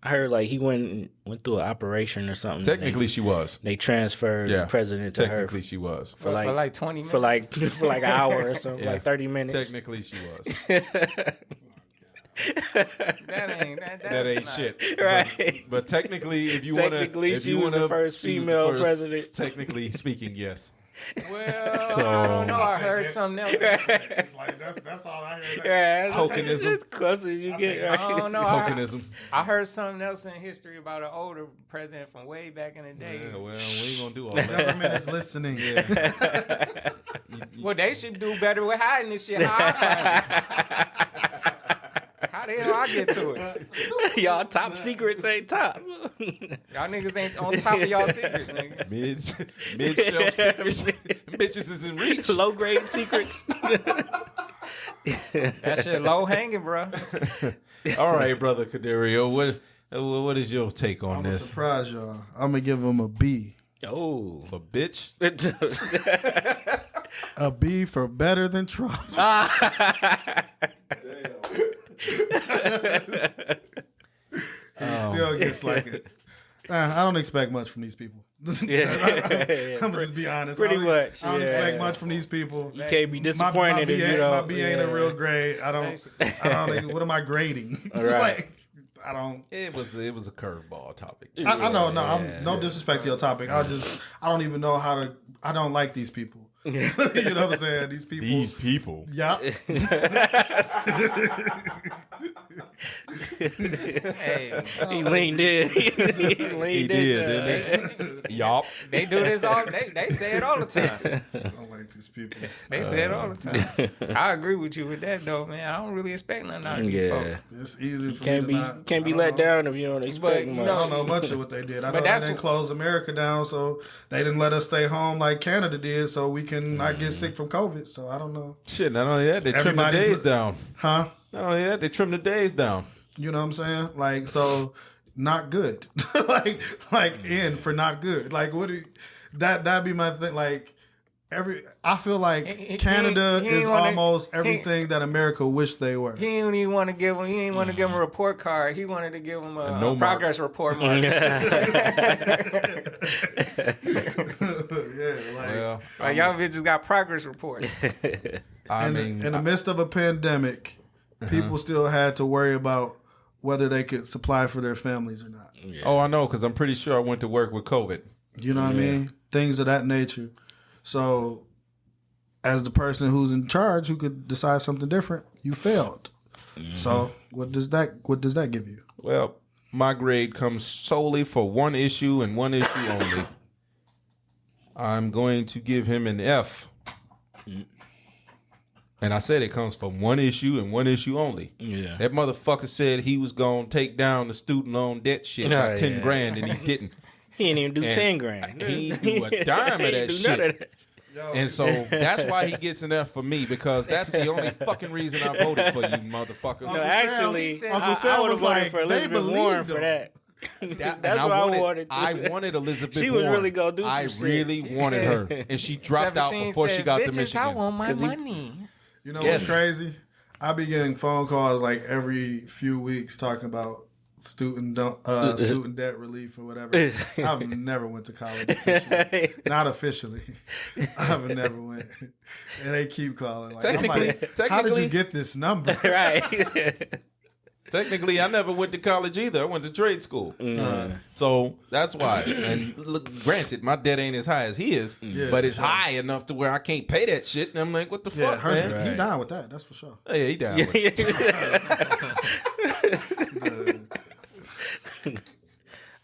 I heard like he went through an operation or something. Technically, she was. They transferred the president to her. Technically, she was. for like 20 minutes. For like an hour or something, like 30 minutes. Technically, she was. that ain't shit. Right. But technically, if you want to, Technically, she was the first female president. Technically speaking, yes. Well, So- I don't know. I heard something else. It's like that's all I heard. Yeah, Tokenism. as close as you get. I Right? don't know. Tokenism. I heard something else in history about an older president from way back in the day. Yeah, well, we ain't gonna do all that. Government is listening. Well, they should do better with hiding this shit. How the hell I get to it? Y'all top secrets ain't top. Y'all niggas ain't on top of y'all secrets, nigga. Mid shelf secrets. Bitches is in reach. Low grade secrets. That shit low hanging, bro. All right, brother Corderio, what is your take on I'm gonna this? surprise y'all. I'm gonna give him a B. Oh. For bitch? A B for better than Trump. He still gets like it. I don't expect much from these people. I'm gonna just be honest. Pretty much. I don't expect much from these people. You can't be disappointed if you don't. My B ain't a real grade. I don't. What am I grading? Right. Like, I don't. It was a curveball topic. I know. No, I'm no disrespect to your topic. I don't even know how to. I don't like these people. You know what I'm saying? These people. These people. Yeah. Hey, He leaned in. He leaned in. Didn't he? Yup. they do this all. They say it all the time. I don't like these people. They say it all the time. I agree with you with that though, man. I don't really expect nothing out of these folks. It's easy for Can't me be to not. can't be I let don't know. down if you don't expect you much. know- I don't know much of what they did. I know But they that's didn't wh- close America down, so they didn't let us stay home like Canada did, so we can not get sick from COVID. So I don't know. Shit, not only that, they trimmed the Everybody's days down. Huh? Not only that, they trimmed the days down. You know what I'm saying? Like, so not good. like in for not good. Like what do you, that'd be my thing. Like I feel like Canada he ain't is wanna- almost he- everything that America wished they were. He didn't even want to give him. He didn't want to give him a report card. He wanted to give him a no progress report mark. Yeah, like Well, Like y'all bitches got progress reports. I mean, in the midst of a pandemic, people still had to worry about whether they could supply for their families or not. oh, I know, because I'm pretty sure I went to work with COVID. You know what I mean? Things of that nature. So, as the person who's in charge, who could decide something different, you failed. So, what does that give you? Well, my grade comes solely for one issue and one issue only. I'm going to give him an F. And I said it comes from one issue and one issue only. Yeah. That motherfucker said he was going to take down the student loan debt shit by 10 grand, and he didn't. He didn't even do And 10 grand. He didn't do a dime of He that didn't do shit. none of that. And so that's why he gets an F for me, because that's the only fucking reason I voted for you, motherfucker. No, actually, Uncle I Sam would was have voted like, for they Elizabeth believed Warren for him. that. That- That's and what I wanted to. I wanted Elizabeth She was Warren. really gonna do some I shit. really wanted her. And she dropped out 17 before she said, got to "Bitches, Michigan. I want my 'Cause he- money. You know Yes. what's crazy? I be getting phone calls like every few weeks talking about student debt relief or whatever. I've never went to college officially. Not officially. I've never went. And they keep calling. Like, I'm like, how did you get this number? Right. Technically, I never went to college either. I went to trade school. So that's why. And look, granted, my debt ain't as high as he is, but it's high enough to where I can't pay that shit. And I'm like, what the Yeah, fuck, Hershey, man? he down with that. That's for sure. Yeah, he down with it.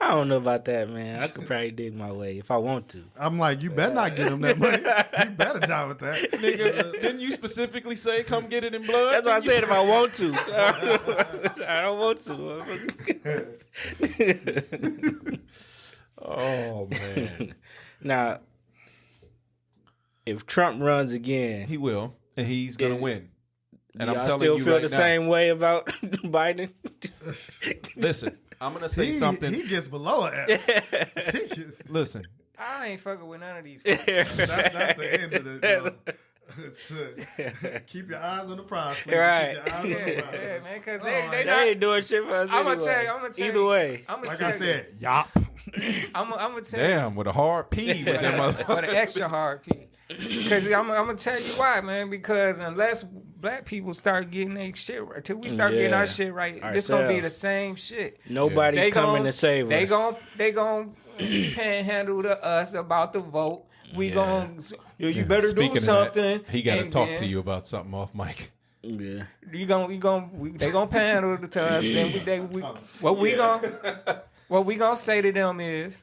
I don't know about that, man. I could probably dig my way if I want to. I'm like, you better not give him that money. You better down with that. Nigga, didn't you specifically say come get it in blood? That's why I said if I want to. I don't want to. Oh man, Now, if Trump runs again, he will, and he's gonna win. And y'all I'm telling still you feel right the now, same way about Biden? Listen, I'm gonna say something. He gets below it. Listen, I ain't fucking with none of these. That's the end of it. Keep your eyes on the prize. Please. Right. Keep your eyes on the prize. Yeah, man, because Oh, they They ain't doing shit for us I'm anyway. gonna tell you. Either way. Like I said, yop. I'm gonna tell you. damn, with a hard P with them But an extra hard P. Because I'm gonna tell you why, man. Because unless black people start getting their shit right, until we start getting our shit right, this gonna be the same shit. Nobody's They coming gon- to save They us. gon' panhandle to us about the vote. We gon' you better Speaking do of something. that, he got to and talk then to you about something off mic. Yeah. they gon' panhandle to us. Then what we gonna say to them is,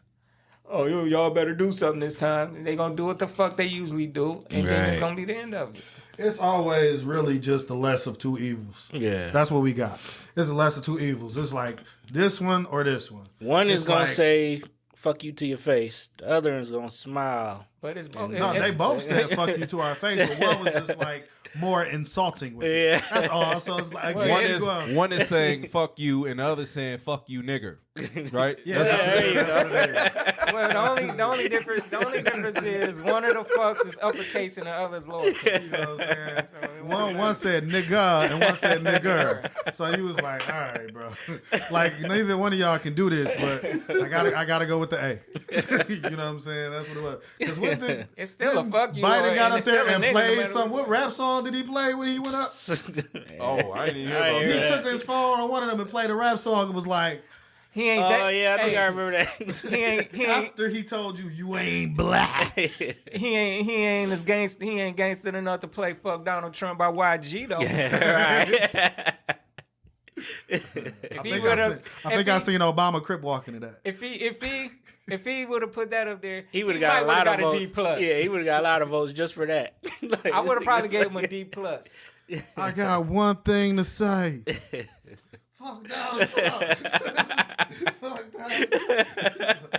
oh, y'all better do something this time. And they gonna do what the fuck they usually do, and then it's Right. gonna be the end of it. It's always really just the less of two evils. Yeah. That's what we got. It's the less of two evils. It's like this one or this one. One is It's going like- to say, fuck you to your face. The other is going to smile. But it's both. No, they both said "fuck you" to our face, but one was just like more insulting with it. Yeah. That's all. So it's like One is saying "fuck you" and the other saying "fuck you, nigger." Right? Yeah, Well, the only difference is one of the fucks is uppercase and the other's lowercase. You know what I'm saying? One said nigga and one said nigger. So he was like, all right, bro. Like neither one of y'all can do this, but I gotta go with the A. You know what I'm saying? That's what it was. Because what the It's still a fuck you. Biden got up it's there still a and nigga no played matter some. what. What rap song did he play when he went up? Oh, I didn't even hear I about ain't He hear that. took his phone on one of them and played a rap song and was like, He ain't that. Oh, yeah, I think hey, I remember that. He ain't. after he told you ain't black. He ain't as gangster. He ain't gangster enough to play "Fuck Donald Trump" by YG though. Right. I think I seen Obama crip walking to that. If he would have put that up there, He would have got a lot of votes. D plus. Yeah, he would have got a lot of votes just for that. Like, I would have this probably nigga- gave him a D plus. I got one thing to say. Fuck Donald Trump. Fuck Donald Trump.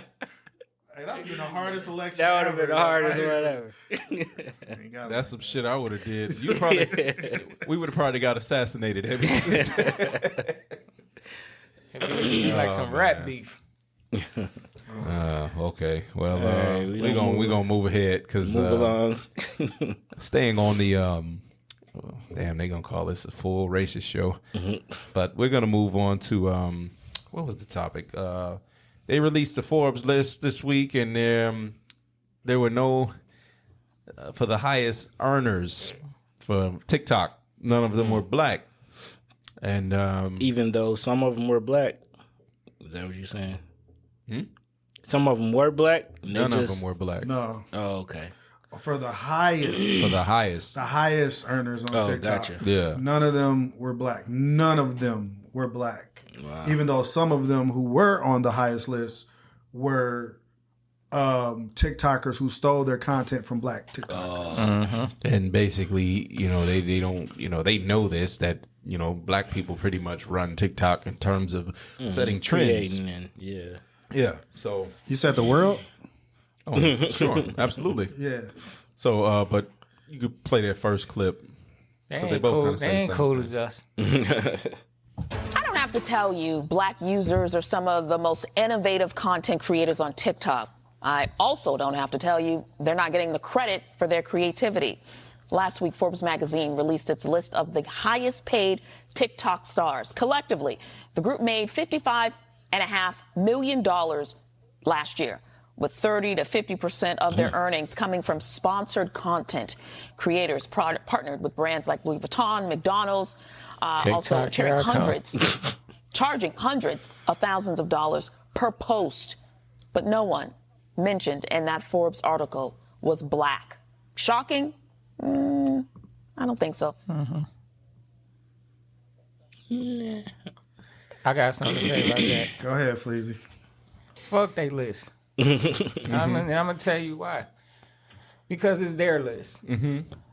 Hey, that would have been the hardest election. That would have been the hardest one whatever. That's some shit I would have did. You probably, we would have probably got assassinated. Like some rat beef. Okay. Well, right, we're gonna move ahead because Move along. staying on the damn, they gonna call this a full racist show. But we're gonna move on to what was the topic? They released the Forbes list this week, and there were no for the highest earners for TikTok. None of them were black, and Even though some of them were black. Is that what you're saying? Some of them were black. and they none of just- them were black. No, Oh, okay. for the highest, For the highest, earners on Oh, TikTok. gotcha. yeah. None of them were black. None of them were black. Wow. Even though some of them who were on the highest list were TikTokers who stole their content from black TikTokers. And basically, they don't, they know this, that, black people pretty much run TikTok in terms of setting trends. Creating and, yeah. Yeah. So, You said the world? oh, sure. Absolutely. Yeah. So, but you could play that first clip. They So ain't both cool. kinda They say the ain't same cool thing. as us. I don't have to tell you, black users are some of the most innovative content creators on TikTok. I also don't have to tell you they're not getting the credit for their creativity. Last week, Forbes magazine released its list of the highest paid TikTok stars. Collectively, the group made $55.5 million last year, with 30 to 50% of their earnings coming from sponsored content. Creators partnered with brands like Louis Vuitton, McDonald's, also TikTok, here I come. charging hundreds of thousands of dollars per post. But no one mentioned in that Forbes article was black. Shocking? I don't think so. I got something to say about that. Go ahead, Fleazy. Fuck they list. I'm gonna tell you why. Because it's their list.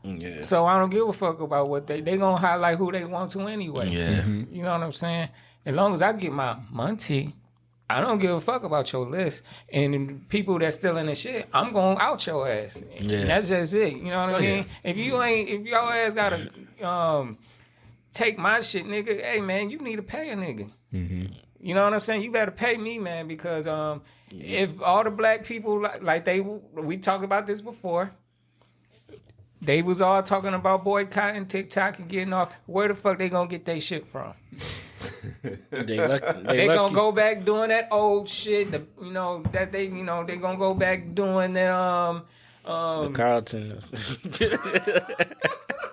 Yeah. So I don't give a fuck about what they gonna highlight who they want to anyway. Yeah. You know what I'm saying? As long as I get my money, I don't give a fuck about your list. And people that's still in the shit, I'm going out your ass. And that's just it. You know what I mean? Yeah. If your ass gotta take my shit, nigga, hey man, you need to pay a nigga. Mm-hmm. You know what I'm saying? You better pay me, man, because if all the black people we talked about this before. They was all talking about boycotting TikTok and getting off. Where the fuck they gonna get their shit from? they gonna go back doing that old shit. They gonna go back doing the Carlton.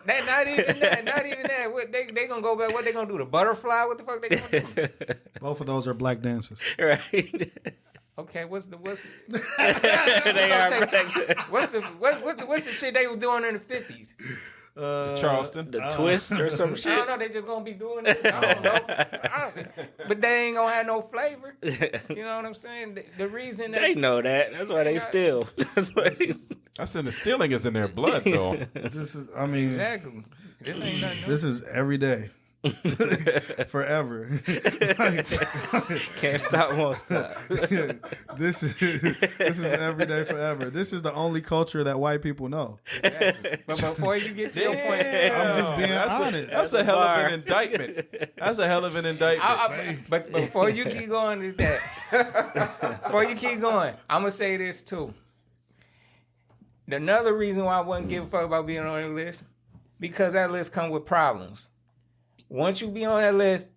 Not even that. What they gonna go back? What they gonna do? The butterfly? What the fuck they gonna do? Both of those are black dances, right? Okay, what's the shit they was doing in the 50s? Charleston, the twist or some shit. I don't know. They just gonna be doing this. I don't know. But they ain't gonna have no flavor. You know what I'm saying? The reason that they know that. That's why they steal. That's in the stealing is in their blood, though. This is, I mean, exactly. This ain't nothing. This is every day. Forever. Can't stop, won't stop. This is every day forever. This is the only culture that white people know. Exactly. But before you get to your point, I'm just being honest. That's a hell of an indictment. That's a hell of an indictment. But before you keep going to that, I'm gonna say this too. Another reason why I wouldn't give a fuck about being on the list, because that list comes with problems. Once you be on that list,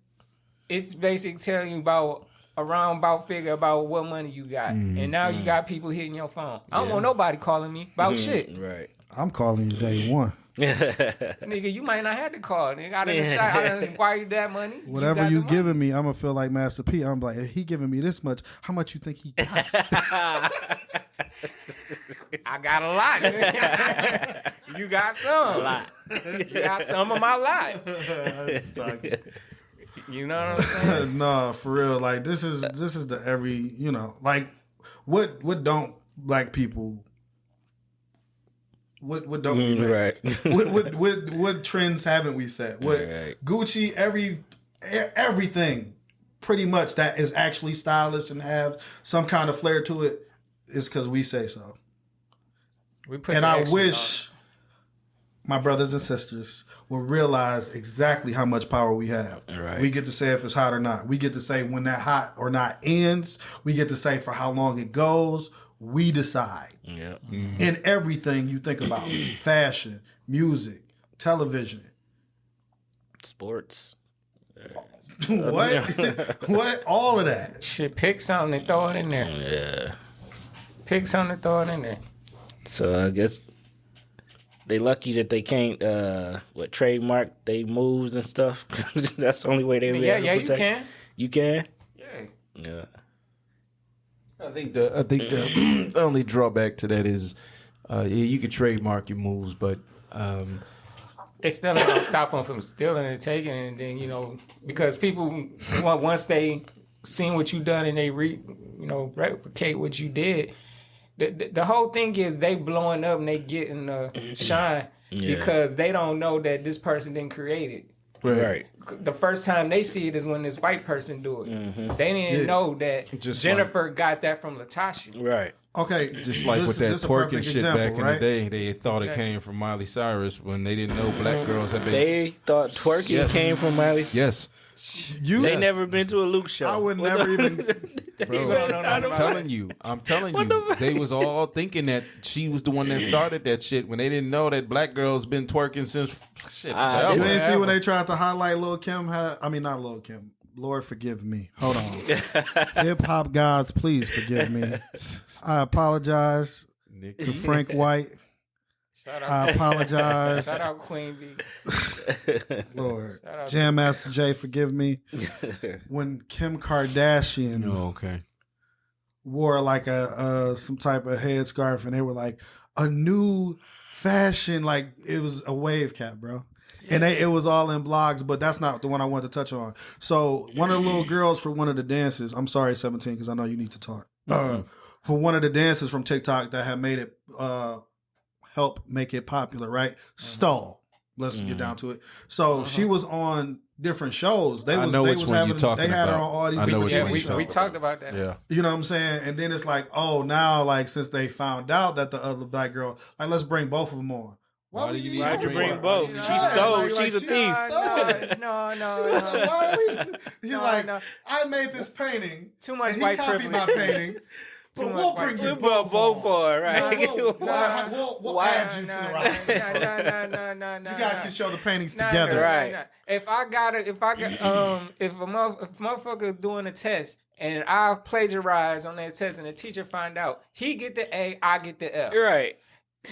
it's basically telling you about a roundabout figure about what money you got. And now you got people hitting your phone. I don't want nobody calling me about shit. Right. I'm calling you day one. Nigga, you might not have to call. Nigga, I didn't acquire you that money. Whatever you giving me, I'm going to feel like Master P. I'm like, if he giving me this much, how much you think he got? I got a lot. You got some. A lot. You got some of my lot. You know what I'm saying? No, for real. Like this is the every, like what don't black people what don't we make? Right. What trends haven't we set? What Gucci, everything pretty much that is actually stylish and have some kind of flair to it is because we say so. And I wish my brothers and sisters will realize exactly how much power we have. Right. We get to say if it's hot or not. We get to say when that hot or not ends. We get to say for how long it goes. We decide. Yeah. Mm-hmm. In everything you think about. Fashion, music, television. Sports. What? What? All of that. Shit, pick something and throw it in there. Yeah. Pick something and throw it in there. So I guess they lucky that they can't trademark they moves and stuff. That's the only way they be able to protect. You can. You can? Yeah. I think the only drawback to that is you can trademark your moves, but it's still not gonna stop them from stealing and taking it, and then because people once they seen what you done and they replicate what you did. The whole thing is they blowing up and they getting shine because they don't know that this person didn't create it. Right. The first time they see it is when this white person do it. Mm-hmm. They didn't know that Jennifer got that from Latasha. Right. Okay. Just like with that twerking shit back in the day, they thought it came from Miley Cyrus when they didn't know black girls had been. They thought twerking came from Miley Cyrus. Yes. They never been to a Luke show. I would never even. Bro, I'm telling you, they was all thinking that she was the one that started that shit when they didn't know that black girls been twerking since shit. You didn't see when they tried to highlight Lil Kim? Not Lil Kim. Lord forgive me. Hold on. Hip hop gods, please forgive me. I apologize to Frank White. I apologize. Shout out Queen B. Lord. Jam Master Jay, forgive me. When Kim Kardashian wore like some type of headscarf and they were like a new fashion, like it was a wave cap, bro. And it was all in blogs, but that's not the one I wanted to touch on. So one of the little girls for one of the dances, I'm sorry, 17, because I know you need to talk. For one of the dances from TikTok that had made it help make it popular, right? Stole. Let's get down to it. So she was on different shows. They I was know they which was one having you're talking they had her about. on all these I know different which Yeah, one TV you're shows. talking we talked about that. Yeah. You know what I'm saying? And then it's like, oh, now like since they found out that the other black girl, like let's bring both of them on. Why do we you need need Why'd to you bring bring her? both? Yeah, She stole. She's a she thief. stole. No. Why are we? He's No, like, no. I made this painting. Too much and he white copied privilege. my painting. Too But much we'll white bring you We privilege. put both for her, right? We'll add you to the roster. No. You guys can show the paintings Nah, together. nah, Right. nah. If a motherfucker doing a test and I plagiarize on that test and the teacher find out, he get the A, I get the F. Right.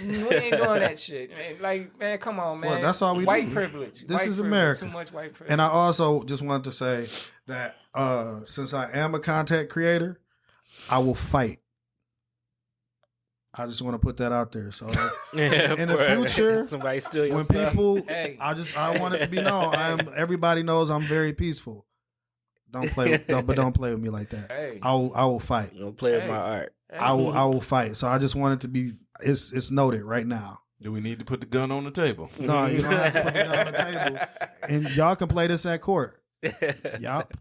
We ain't doing that shit. Man. Like, man, come on, man. Well, that's all we white do. privilege. This White is privilege. America. Too much white privilege. And I also just wanted to say that since I am a content creator, I will fight. I just want to put that out there. So in the future, somebody steal your when stuff. people, Hey. I want it to be known. Everybody knows I'm very peaceful. Don't play with me like that. Hey. I will fight. Don't play with Hey. my art. I will fight. So I just want it to be. It's noted right now. Do we need to put the gun on the table? No, you don't have to put it on the table. And y'all can play this at court. Yup.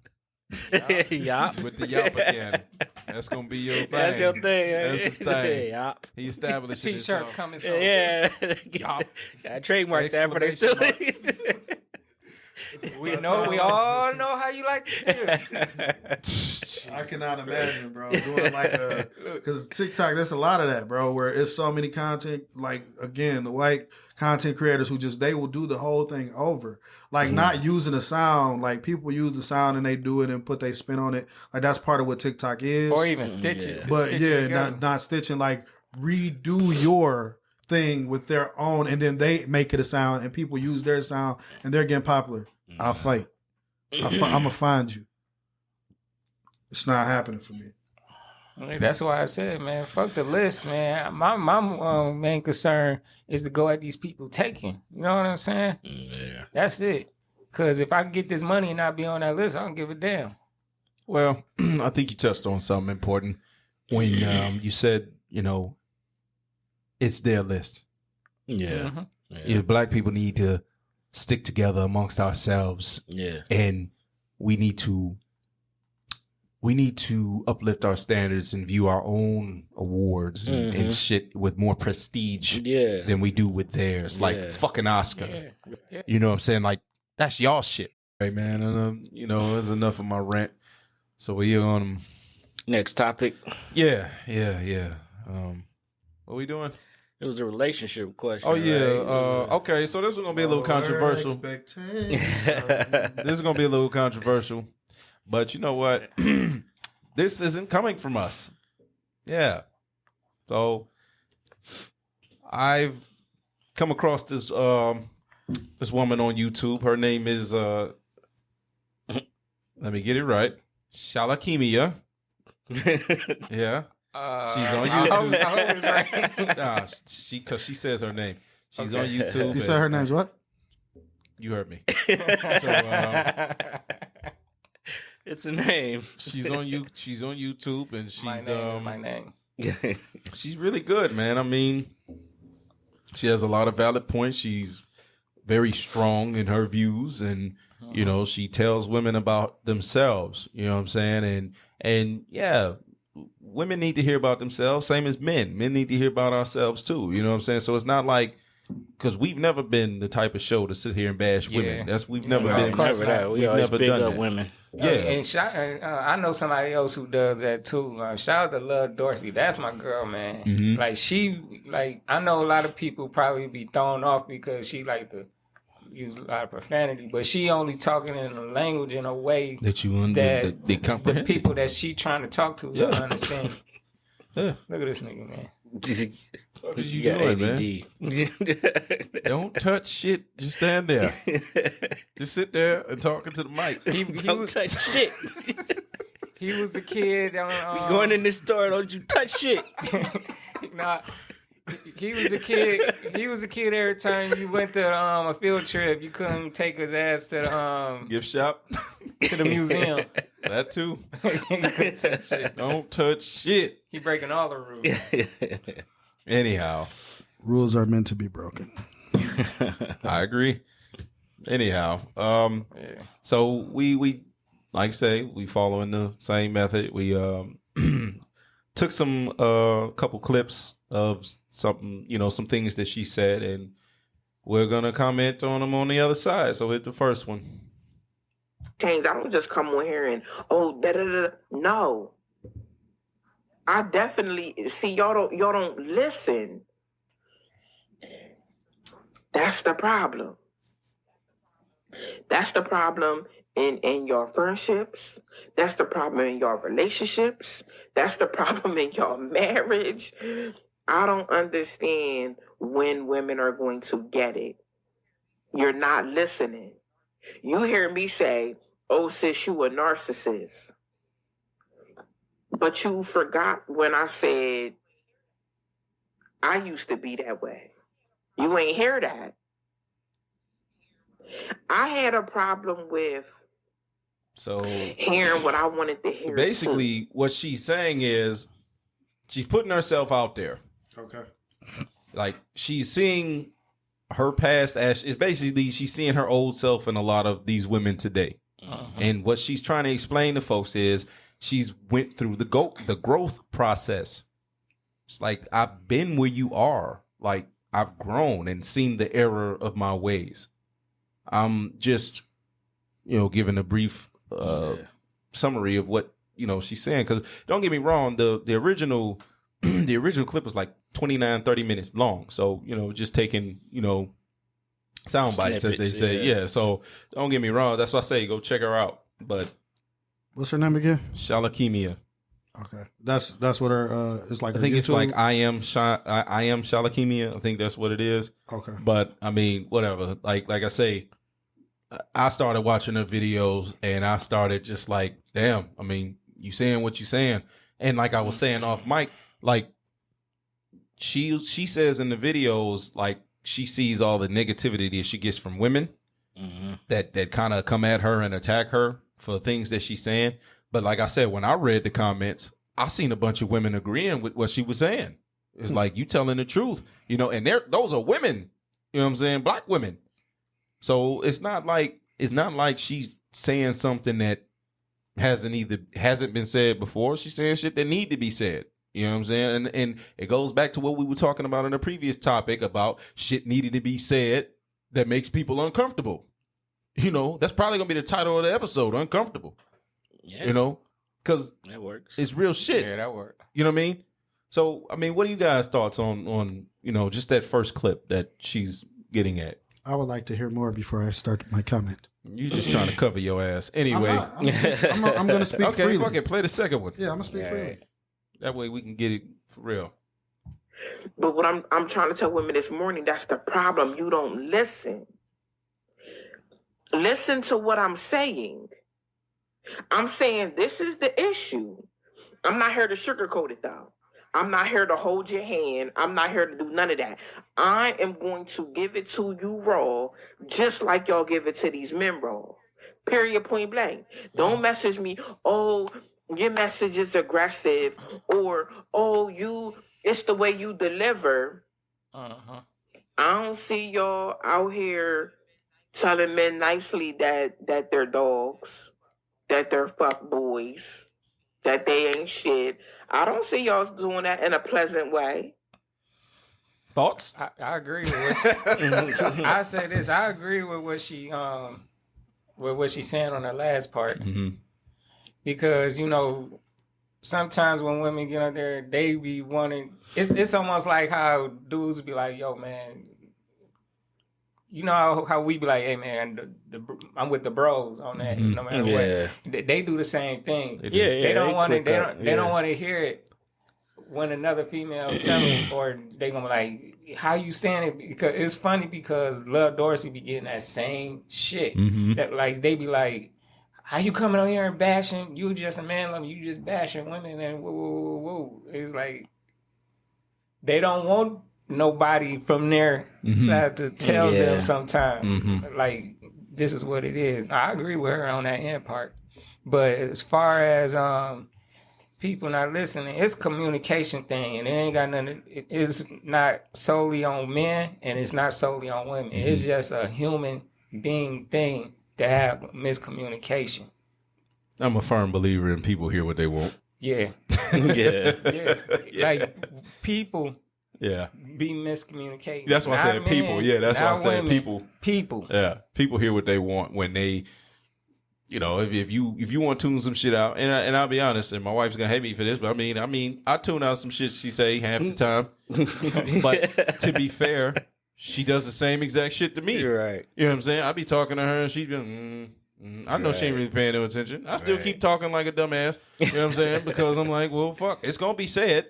Yup. With the yop again. That's gonna be your thing. That's your thing. That's his thing. Yup. He established it. T-shirts coming soon. Yeah. Yup. I trademarked that for they still. We all know how you like to steal. I cannot imagine, bro, doing like because TikTok, there's a lot of that, bro, where it's so many content, like, again, the white content creators who they will do the whole thing over. Like, not using the sound. Like, people use the sound and they do it and put their spin on it. Like, that's part of what TikTok is. Or even stitch it. But stitch it yeah, together. not stitching, like, redo your thing with their own, and then they make it a sound, and people use their sound, and they're getting popular. I'll fight. I'm gonna find you. It's not happening for me. That's why I said, man, fuck the list, man. My main concern is to go at these people taking. You know what I'm saying? Yeah. That's it. Because if I can get this money and not be on that list, I don't give a damn. Well, I think you touched on something important when you said, it's their list. Yeah. Mhm. Yeah. Black people need to stick together amongst ourselves, Yeah. and we need to uplift our standards and view our own awards and shit with more prestige Yeah. than we do with theirs. Yeah. Like fucking Oscar. Yeah. You know what I'm saying? Like, that's y'all shit. Right, man. And, there's enough of my rant. So we on. Next topic. Yeah. What we doing? It was a relationship question. Oh, yeah. right? Okay, so this is going to be a little controversial. This is going to be a little controversial. But you know what? This isn't coming from us. Yeah. So I've come across this this woman on YouTube. Her name is let me get it right. Shalakimia. Yeah. She's on YouTube. I hope it's right. Nah, because she says her name. She's on YouTube. You said her name's what? You heard me. So It's a name. she's on YouTube, and she's My name is my name. she's really good, man. I mean, she has a lot of valid points. She's very strong in her views, and she tells women about themselves. You know what I'm saying? And yeah, women need to hear about themselves, same as men. Men need to hear about ourselves too. You know what I'm saying? So it's not like, because we've never been the type of show to sit here and bash women. We've never been. Of course not. We We've always never big done up that. women. Yeah. And I know somebody else who does that too. Shout out to Love Dorsey. That's my girl, man. Mm-hmm. I know a lot of people probably be thrown off because she like to use a lot of profanity, but she only talking in a language in a way That you that they the comprehend. people that she trying to talk to Yeah. understand. Yeah. Look at this nigga, man. What are you got doing, ADD. Don't touch shit. Just stand there. Just sit there and talk into the mic. Don't touch shit. He was the kid on Going in this store, don't you touch shit. Nah, he was a kid. He was a kid every time you went to a field trip. You couldn't take his ass to the Gift shop. to the museum. That too. He couldn't touch shit. Don't touch shit. He breaking all the rules. Anyhow, Rules are meant to be broken. I agree. Anyhow, so we like I say, we following the same method. We took some couple clips of something, some things that she said, and we're gonna comment on them on the other side. So hit the first one. Change. I don't just come on here and no. I definitely see y'all don't listen. That's the problem. That's the problem in your friendships. That's the problem in your relationships. That's the problem in your marriage. I don't understand when women are going to get it. You're not listening. You hear me say, oh, sis, you a narcissist. But you forgot when I said, I used to be that way. You ain't hear that. I had a problem with hearing what I wanted to hear. Basically, what she's saying is she's putting herself out there. Okay. Like, she's seeing her past as it's basically she's seeing her old self in a lot of these women today. And what she's trying to explain to folks is she's went through the growth process. It's like, I've been where you are. Like, I've grown and seen the error of my ways. I'm just, giving a brief summary of what, she's saying. Because don't get me wrong, the original the original clip was like 29, 30 minutes long. So, just taking, sound bites, as they say. Yeah. So don't get me wrong. That's why I say go check her out. But what's her name again? Shalakemia. Okay, that's what her it's like. I think it's like I am Shalakemia. I think that's what it is. Okay, but I mean, whatever. Like I say, I started watching her videos and I started just like, damn. I mean, you saying what you saying, and like I was saying off mic, like she says in the videos, like she sees all the negativity that she gets from women that kind of come at her and attack her for things that she's saying. But like I said, when I read the comments, I seen a bunch of women agreeing with what she was saying. It's like, you telling the truth, and those are women, you know what I'm saying? Black women. So it's not like she's saying something that hasn't been said before. She's saying shit that need to be said. You know what I'm saying? And it goes back to what we were talking about in the previous topic about shit needing to be said that makes people uncomfortable. That's probably gonna be the title of the episode, Uncomfortable. Yeah. Because that works. It's real shit. Yeah, that works. You know what I mean? So, I mean, what are you guys' thoughts on just that first clip that she's getting at? I would like to hear more before I start my comment. You just trying to cover your ass. Anyway. I'm going to speak freely. Okay, fuck it. Play the second one. Yeah, I'm going to speak freely. That way we can get it for real. But what I'm trying to tell women this morning, that's the problem. You don't listen. Listen to what I'm saying. I'm saying this is the issue. I'm not here to sugarcoat it, though. I'm not here to hold your hand. I'm not here to do none of that. I am going to give it to you raw, just like y'all give it to these men raw. Period, point blank. Don't message me, oh, your message is aggressive, or, oh, it's the way you deliver. I don't see y'all out here telling men nicely that they're dogs, that they're fuck boys, that they ain't shit. I don't see y'all doing that in a pleasant way. Thoughts? I agree with what she, I say this. I agree with what she's saying on the last part. Because, sometimes when women get out there, they be wanting, it's almost like how dudes be like, yo, man, you know how we be like, hey man, I'm with the bros on that. No matter what, they do the same thing. They don't want to. They don't want to hear it when another female tell them, or they gonna be like, how you saying it? Because it's funny because Lil Dorsey be getting that same shit. That like they be like, how you coming on here and bashing? You just a man, you just bashing women and woo. It's like they don't want nobody from their side to tell them sometimes like this is what it is. I agree with her on that end part, but as far as people not listening, it's a communication thing, and it ain't got nothing. It's not solely on men, and it's not solely on women. It's just a human thing to have miscommunication. I'm a firm believer in people hear what they want. Yeah. Yeah. Yeah. Like people Yeah. be miscommunicating. That's why I said people. Yeah, that's why I said people. People. Yeah. People hear what they want when they, you know, if you want to tune some shit out, and I'll be honest, and my wife's gonna hate me for this, but I mean, I tune out some shit she say half the time. But to be fair, she does the same exact shit to me. You're right. You know what I'm saying? I be talking to her and she's been, I know she ain't really paying no attention. I still keep talking like a dumbass. You know what I'm saying? Because I'm like, well, fuck, it's gonna be said,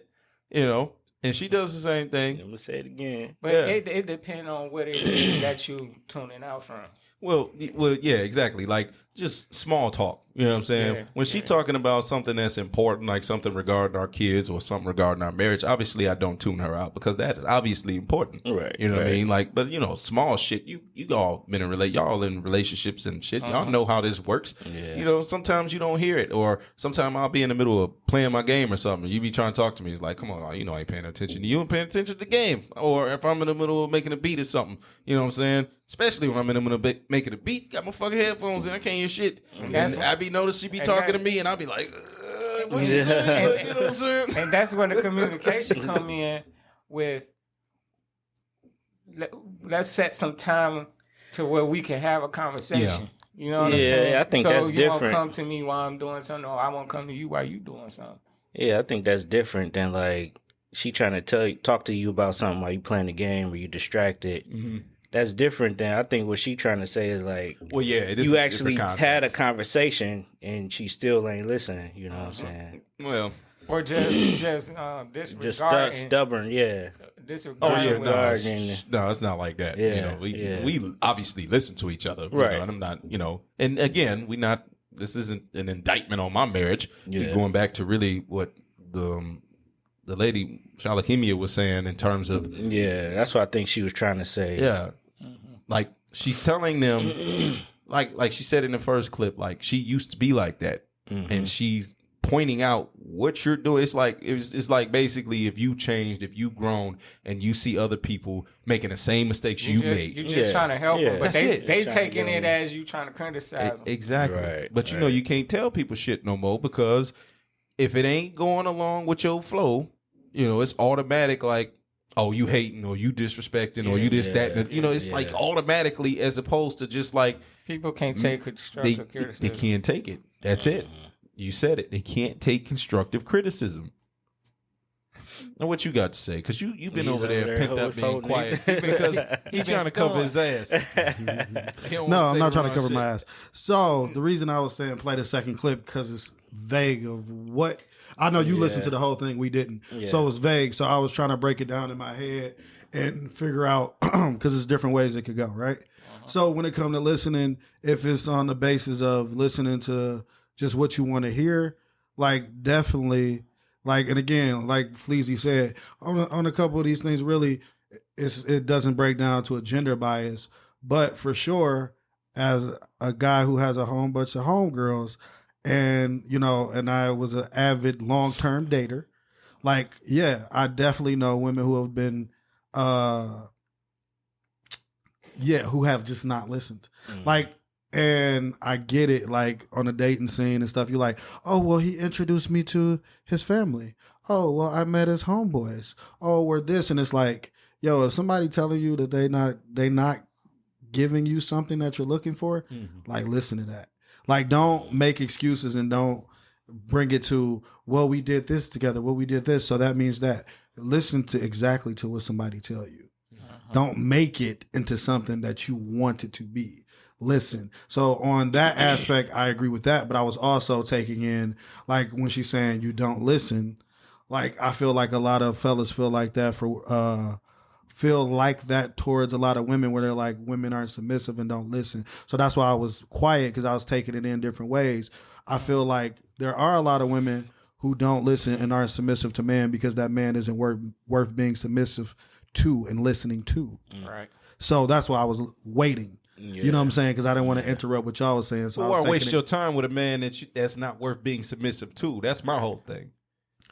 you know. And she does the same thing. I'm gonna say it again. But it depends on what it is that you tuning out from. Well, yeah, exactly. Like just small talk. You know what I'm saying? Yeah, when she talking about something that's important, like something regarding our kids or something regarding our marriage, obviously I don't tune her out because that is obviously important. Right. You know what I mean? Like, but you know, small shit. You all been in y'all in relationships and shit. Y'all know how this works. Yeah. You know, sometimes you don't hear it, or sometimes I'll be in the middle of playing my game or something. You be trying to talk to me. It's like, come on, you know, I ain't paying attention to you. I'm paying attention to the game. Or if I'm in the middle of making a beat or something, you know what I'm saying? Especially when I'm in the middle of making a beat, got my fucking headphones in, I can't hear shit. And I be noticed she be talking to me, and I'll be like, what you saying? You know what I'm saying? And that's when the communication come in with, let's set some time to where we can have a conversation. Yeah. You know what I'm saying? I think so that's you different. won't come to me while I'm doing something, or I won't come to you while you doing something. Yeah, I think that's different than like she trying to talk to you about something while you playing the game or you distracted. Mm-hmm. That's different than I think what she trying to say is like, well, yeah, you actually had a conversation and she still ain't listening. You know what I'm saying? Well, or just disregarding, just stubborn, yeah. Disregarding. No, it's not like that. Yeah, you know, we obviously listen to each other, right? You know, and I'm not, you know, and again, this isn't an indictment on my marriage. Yeah. We're going back to really what the lady Shalakimia was saying in terms of that's what I think she was trying to say. Yeah. Like she's telling them like she said in the first clip, like she used to be like that. Mm-hmm. And she's pointing out what you're doing. It's like basically if you changed, if you've grown and you see other people making the same mistakes you made. You're just trying to help them, but they taking it as you trying to criticize them. Exactly. Right, but you know, you can't tell people shit no more because if it ain't going along with your flow, you know, it's automatic like, oh, you hating or you disrespecting or you this, that. You know, it's like automatically as opposed to just like. People can't take constructive criticism. They can't take it. That's it. You said it. They can't take constructive criticism. Now, what you got to say? Because you've been over there pent up being quiet because he's trying to cover his ass. No, I'm not trying to cover my ass. So the reason I was saying play the second clip because it's vague of what. I know you listened to the whole thing. We didn't. Yeah. So it was vague. So I was trying to break it down in my head and figure out because there's different ways it could go, right? Uh-huh. So when it comes to listening, if it's on the basis of listening to just what you want to hear, like definitely, like, and again, like Fleazy said, on a couple of these things, really, it doesn't break down to a gender bias. But for sure, as a guy who has a whole bunch of homegirls, and, you know, and I was an avid long-term dater. Like, yeah, I definitely know women who have been, who have just not listened. Mm-hmm. Like, and I get it, like, on the dating scene and stuff, you're like, oh, well, he introduced me to his family. Oh, well, I met his homeboys. Oh, we're this. And it's like, yo, if somebody telling you that they not giving you something that you're looking for, like, listen to that. Like, don't make excuses and don't bring it to, well, we did this together, well, we did this, so that means that. Listen to exactly to what somebody tell you. Uh-huh. Don't make it into something that you want it to be. Listen. So on that aspect, I agree with that, but I was also taking in, like, when she's saying you don't listen, like, I feel like a lot of fellas feel like that towards a lot of women where they're like, women aren't submissive and don't listen. So that's why I was quiet because I was taking it in different ways. I feel like there are a lot of women who don't listen and aren't submissive to man because that man isn't worth being submissive to and listening to. Right. So that's why I was waiting. Yeah. You know what I'm saying? Because I didn't want to interrupt what y'all was saying. So why waste your time with a man that's not worth being submissive to? That's my whole thing.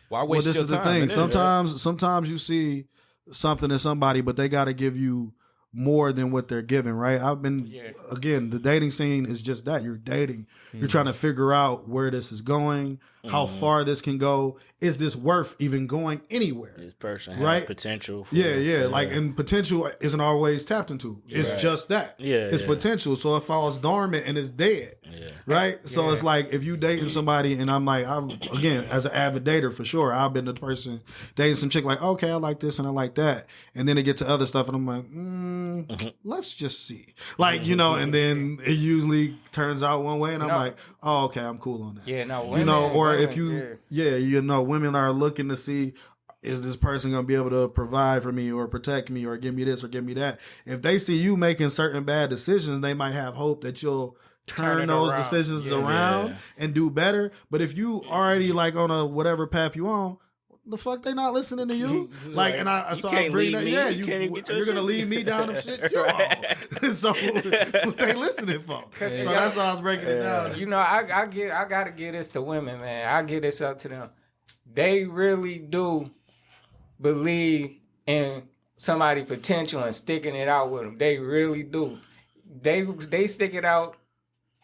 Why waste your time? This is the thing. Sometimes you see something in somebody, but they got to give you more than what they're giving, right? Again, the dating scene is just that. You're dating. You're trying to figure out where this is going, how far this can go. Is this worth even going anywhere? This person has right? potential. Like, and potential isn't always tapped into. It's just that. It's potential. So it falls dormant and it's dead. Right? So it's like, if you dating somebody and I'm like, again, as an avid dater for sure, I've been the person dating some chick like, okay, I like this and I like that. And then it get to other stuff and I'm like, let's just see. Like, you know, and then it usually turns out one way and I'm like, oh, okay, I'm cool on that. Yeah, no, women, you know, or women, if you, you know, women are looking to see, is this person going to be able to provide for me or protect me or give me this or give me that? If they see you making certain bad decisions, they might have hope that you'll turn those decisions around and do better. But if you already like on a whatever path you on, the fuck they not listening to you? Like, and I bring that. Yeah, you're gonna lead me down the shit you're on. So what they listening for? So that's why I was breaking it down. You know, I gotta give this to women, man. I give this up to them. They really do believe in somebody's potential and sticking it out with them. They really do. They stick it out.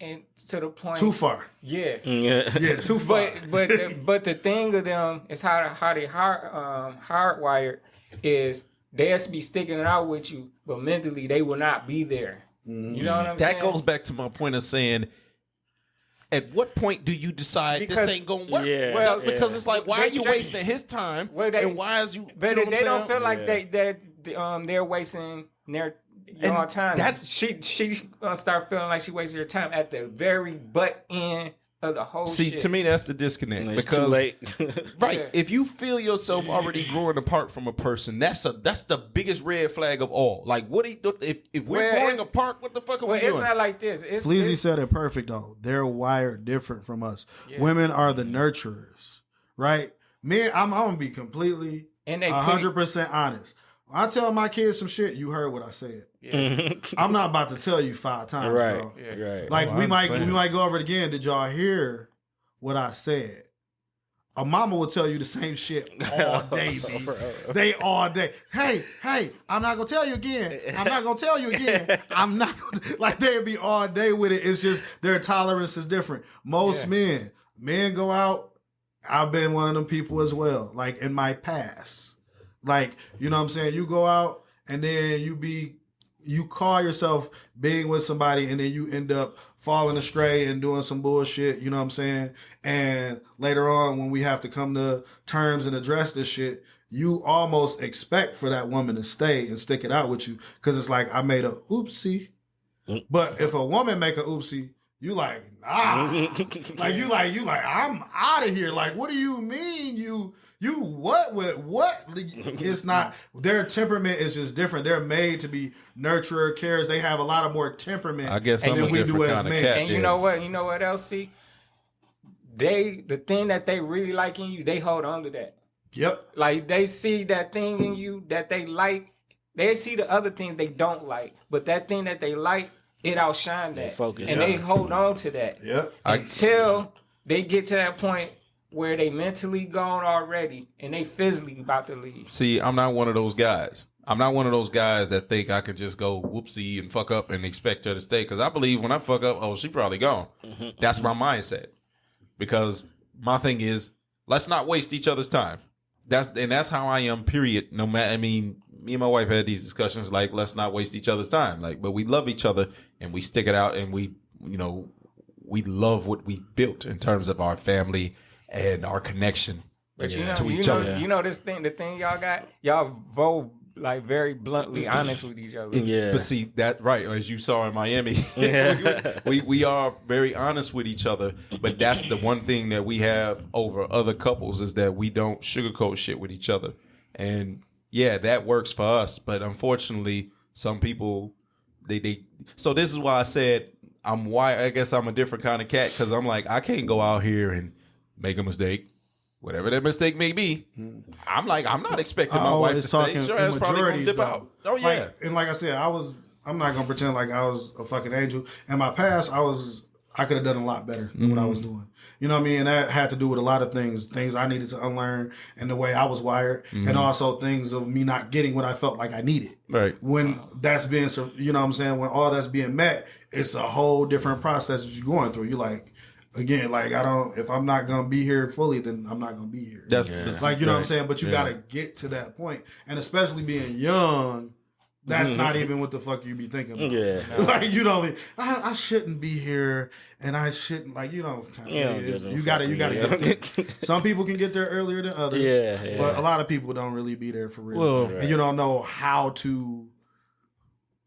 And to the point, too far. Yeah, too far. But the thing of them is how they hardwired is they'll be sticking it out with you, but mentally they will not be there. You know what I'm saying? That goes back to my point of saying, at what point do you decide this ain't gonna work? Well, because it's like, why are you wasting his time? And why is you? But you know they don't feel like they're wasting their. All time. She start feeling like she wasted her time at the very butt end of the whole shit. To me, that's the disconnect. It's because too late. Right. Yeah. If you feel yourself already growing apart from a person, that's the biggest red flag of all. Like, what if we're growing apart, what the fuck are we doing? It's not like this. Fleazy said it perfect though. They're wired different from us. Yeah. Women are the nurturers, right? Men, I'm gonna be completely 100% honest. I tell my kids some shit, you heard what I said. Yeah. I'm not about to tell you 5 times, bro. Yeah. Right. Like, we might go over it again. Did y'all hear what I said? A mama will tell you the same shit all day, They all day. Hey, I'm not gonna tell you again. I'm not gonna tell you again. I'm not gonna, like, they'll be all day with it. It's just their tolerance is different. Most men go out. I've been one of them people as well. Like, in my past. Like, you know what I'm saying? You go out and then you call yourself being with somebody and then you end up falling astray and doing some bullshit, you know what I'm saying? And later on, when we have to come to terms and address this shit, you almost expect for that woman to stay and stick it out with you because it's like, I made a oopsie. But if a woman make a oopsie, you like, nah. like, you like, I'm out of here. Like, what do you mean you what with what? It's not, their temperament is just different. They're made to be nurturer, carers. They have a lot of more temperament, I guess, than we do as men. And you know what else? See, the thing that they really like in you, they hold on to that. Yep. Like, they see that thing in you that they like. They see the other things they don't like, but that thing that they like, it outshine that. They hold on to that. Yep. Until they get to that point where they mentally gone already and they physically about to leave. See, I'm not one of those guys. I'm not one of those guys that think I can just go whoopsie and fuck up and expect her to stay. Because I believe when I fuck up, oh, she probably gone. That's my mindset. Because my thing is, let's not waste each other's time. That's how I am, period. No matter, I mean, me and my wife had these discussions like, let's not waste each other's time. Like, but we love each other and we stick it out and we love what we built in terms of our family and our connection to each other. You know this thing, the thing y'all got, y'all both like very bluntly honest with each other. But see that right, as you saw in Miami, we are very honest with each other. But that's the one thing that we have over other couples is that we don't sugarcoat shit with each other. And yeah, that works for us. But unfortunately, some people they. So this is why I said I guess I'm a different kind of cat because I'm like, I can't go out here and make a mistake, whatever that mistake may be. I'm not expecting my wife to stay. Sure, that's probably gonna dip out. Oh yeah, like I said, I'm not gonna pretend like I was a fucking angel. In my past, I was I could have done a lot better than what I was doing. You know what I mean? And that had to do with a lot of things I needed to unlearn and the way I was wired, and also things of me not getting what I felt like I needed. Right. When that's being, you know what I'm saying? When all that's being met, it's a whole different process that you're going through. You're like, again, like if I'm not going to be here fully, then I'm not going to be here. That's like, you know what I'm saying? But you got to get to that point. And especially being young, that's not even what the fuck you be thinking about. Yeah. Like, you know, I shouldn't be here, and I shouldn't, like, you know, you gotta get there. Some people can get there earlier than others, but a lot of people don't really be there for real. Well, and you don't know how to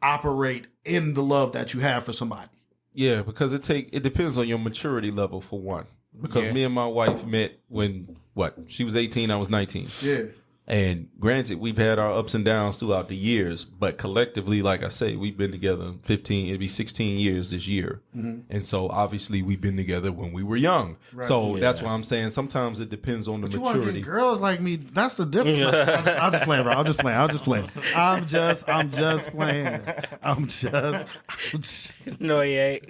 operate in the love that you have for somebody. Yeah, because it depends on your maturity level, for one. Because me and my wife met when, she was 18, I was 19. Yeah. And granted, we've had our ups and downs throughout the years, but collectively, like I say, we've been together 16 years this year. And so obviously we've been together when we were young. Right. So that's why I'm saying sometimes it depends on the maturity. You want to get girls like me, that's the difference. I'm just playing, bro. I'm just playing. I'm just No, he ain't.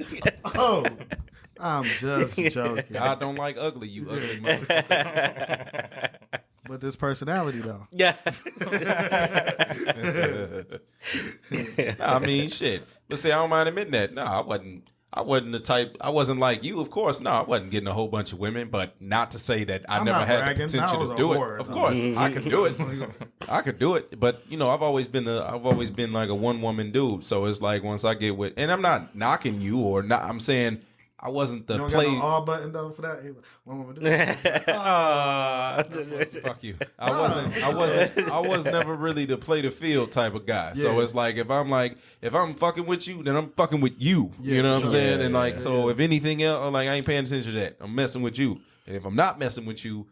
Oh, I'm just joking. I don't like ugly, you ugly motherfucker. But this personality, though. Yeah. I mean, shit. But see, I don't mind admitting that. No, I wasn't the type. I wasn't like you, of course. No, I wasn't getting a whole bunch of women. But not to say that I never had the potential to do it. Of course, I could do it. I could do it. But you know, I've always been like a one woman dude. So it's like once I get with, and I'm not knocking you or not. I'm saying. I wasn't the you don't play. Got no all button though for that. Fuck you. I was never really the play the field type of guy. Yeah. So it's like if I'm fucking with you, then I'm fucking with you. You know what I'm saying? And like so if anything else, like I ain't paying attention to that. I'm messing with you. And if I'm not messing with you,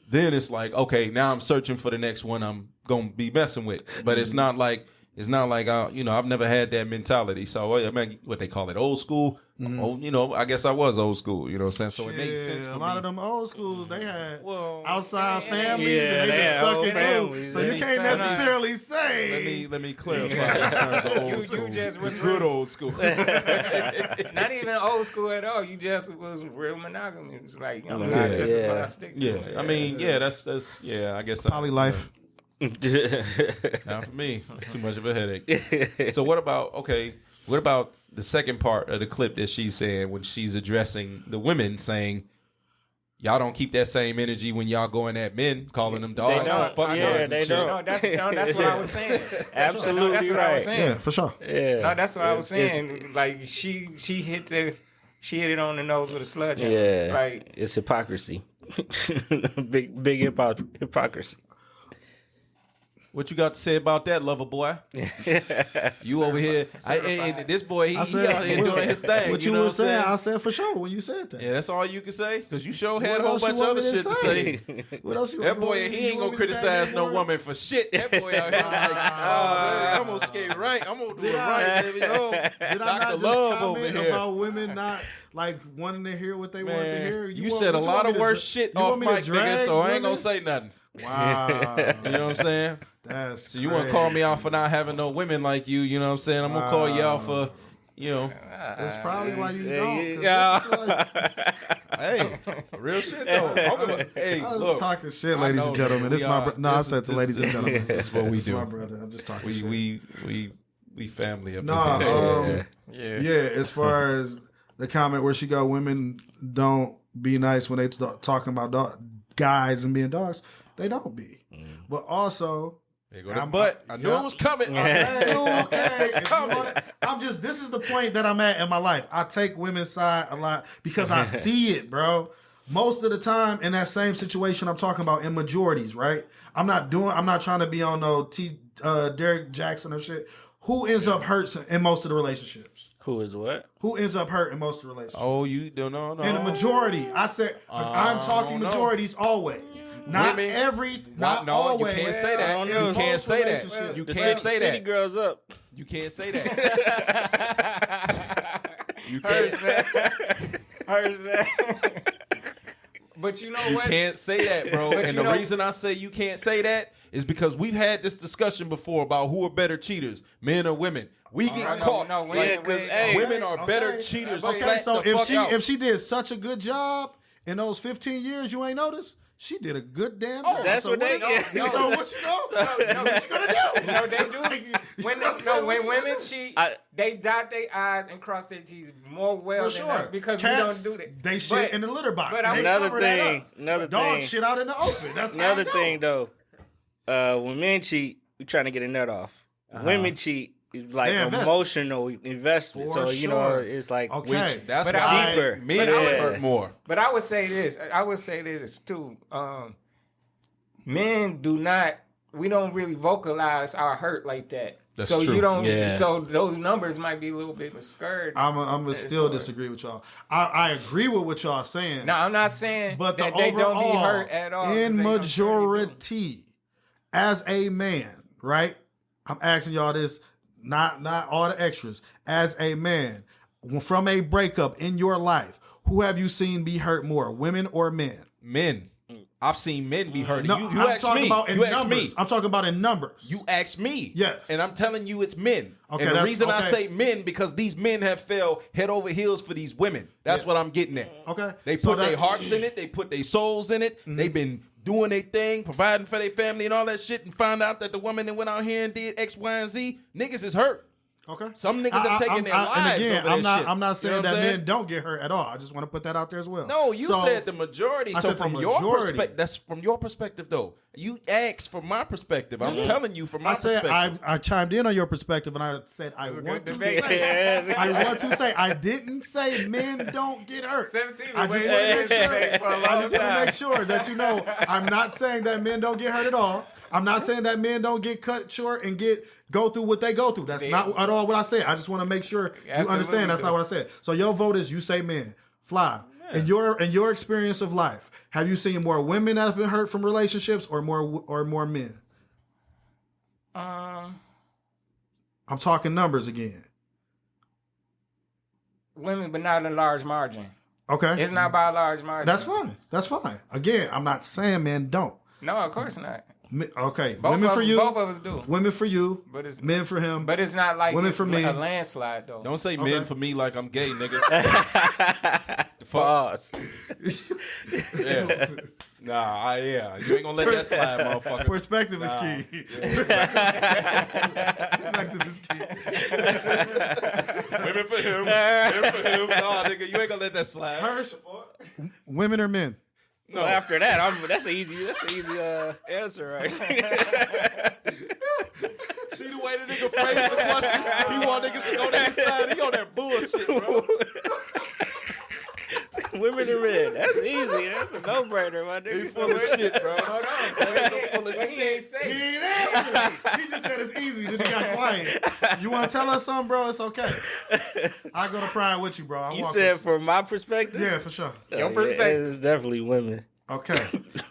then it's like okay, now I'm searching for the next one I'm gonna be messing with. But it's not like I've never had that mentality. So I mean, what they call it, old school. I guess I was old school. You know what I'm saying? So it makes sense. A lot of them old schools, they had outside families, and they just stuck it through. So you can't necessarily say. Let me clarify in terms of old school. You just was good old school. Not even old school at all. You just was real monogamous. Like this is what I stick to. Yeah, I mean, that's I guess poly life. Not for me. It's too much of a headache. So what about the second part of the clip that she's saying when she's addressing the women, saying y'all don't keep that same energy when y'all going at men, calling them dogs. They don't. They don't. No, that's what I was saying. Absolutely that's what right. I was saying. Yeah, for sure. Yeah. No, that's what I was saying. Like she hit it on the nose with a sledgehammer. Yeah. Like it's hypocrisy. big hypocrisy. What you got to say about that, lover boy? You over here. And this boy, he out here doing his thing. What you were saying, I said for sure when you said that. Yeah, that's all you can say? Because you sure had a whole bunch of other shit to say. What else you that boy, he ain't going to criticize no woman for shit. That boy out here like, baby, I'm going to skate right. I'm going to do it right, baby. Did I not just comment about women not like wanting to hear what they want to hear? You said a lot of worse shit off mic, nigga, so I ain't going to say nothing. Wow. You know what I'm saying? So you want to call me out for not having no women like you? You know what I'm saying? I'm gonna call you out for, That's probably why you don't. Hey, real shit though. I was talking shit, ladies and gentlemen. This is my brother. No, I said to ladies and gentlemen. This is what we do. My brother. I'm just talking shit. We family up here. As far as the comment where she go, women don't be nice when they talking about guys and being dogs. They don't be. But also, I knew it was coming. This is the point that I'm at in my life. I take women's side a lot because I see it, bro. Most of the time in that same situation I'm talking about in majorities, right? I'm not trying to be on no Derek Jackson or shit. Who ends up hurt in most of the relationships? Who is what? Who ends up hurt in most of the relationships? Oh, you don't know. In a majority. I said I'm talking majorities always. Not every, not always. You can't say that. You can't say that. You can't say that. City girls up. You can't say that. Hers, man. But you know You what? can't say that, bro. But And the reason I say you can't say that is because we've had this discussion before about who are better cheaters, men or women. We get caught. No, women are better cheaters. Okay, so if she did such a good job in those 15 years, you ain't noticed. She did a good damn job. That's what they get. So what you know? What you gonna do? No, they do. When women cheat, they dot their I's and cross their T's more well than us because Cats, we don't do that. They shit in the litter box. But another thing, dog shit out in the open. That's another thing though. When men cheat, we trying to get a nut off. Women cheat. It's like emotional investment. For so, you know, it's like that's but why deeper. Men hurt more. But I would say this. Too. Men do not, we don't really vocalize our hurt like that. That's so true. You don't, so those numbers might be a little bit discouraged. I'm gonna still disagree with y'all. I agree with what y'all saying. No, I'm not saying but that they don't be hurt at all. In majority, as a man, right? I'm asking y'all this. Not all the extras. As a man, from a breakup in your life, who have you seen be hurt more, women or men? Men. I've seen men be hurt. No, You I'm asked talking me. about in You asked numbers. me. I'm talking about in numbers. You asked me. Yes. And I'm telling you it's men. Okay, and the reason I okay. say men, because these men have fell head over heels for these women. That's what I'm getting at. Okay. They put their hearts in it. They put their souls in it. They've been doing their thing, providing for their family and all that shit, and found out that the woman that went out here and did X, Y, and Z, niggas is hurt. Okay. Some niggas have taken their lives. And again, over that shit. I'm not saying You know that what I'm saying? men don't get hurt at all. I just want to put that out there as well. No, you said the majority. I So said the from your majority. perspective, that's from your perspective, though. You asked from my perspective. I'm telling you from my I said perspective. I chimed in on your perspective, and I said I want to say. I want to say. I didn't say men don't get hurt. 17. I just want to make sure that you know I'm not saying that men don't get hurt at all. I'm not saying that men don't get cut short and go through what they go through. That's not at all what I said. I just want to make sure you understand that's not what I said. So your vote is you say men. Fly. In your experience of life, have you seen more women that have been hurt from relationships or more men? I'm talking numbers again. Women, but not in a large margin. Okay. It's not by a large margin. That's fine. Again, I'm not saying men don't. No, of course not. Okay, Both women for you. Both of us do. Women for you. But it's men for him. But it's not like women for me. A landslide though. Don't say men for me like I'm gay, nigga. Pause. Yeah. Nah, you ain't gonna let that slide, motherfucker. Perspective is key. Perspective is key. Women for him. Men for him. Nah, nigga, you ain't gonna let that slide. Hirsch, women or men? No, after that, that's an easy answer, right? See the way the nigga framed the question? He want niggas to go that side. He on that bullshit, bro. Women and men. That's easy. That's a no-brainer, my nigga. He full of shit, bro. Hold on. Full of He ain't shit. say He ain't answering me. He just said it's easy. Then he got quiet. You want to tell us something, bro? It's okay. I go to Pride with you, bro. You said from my perspective? Yeah, for sure. Your perspective. It's definitely women. Okay,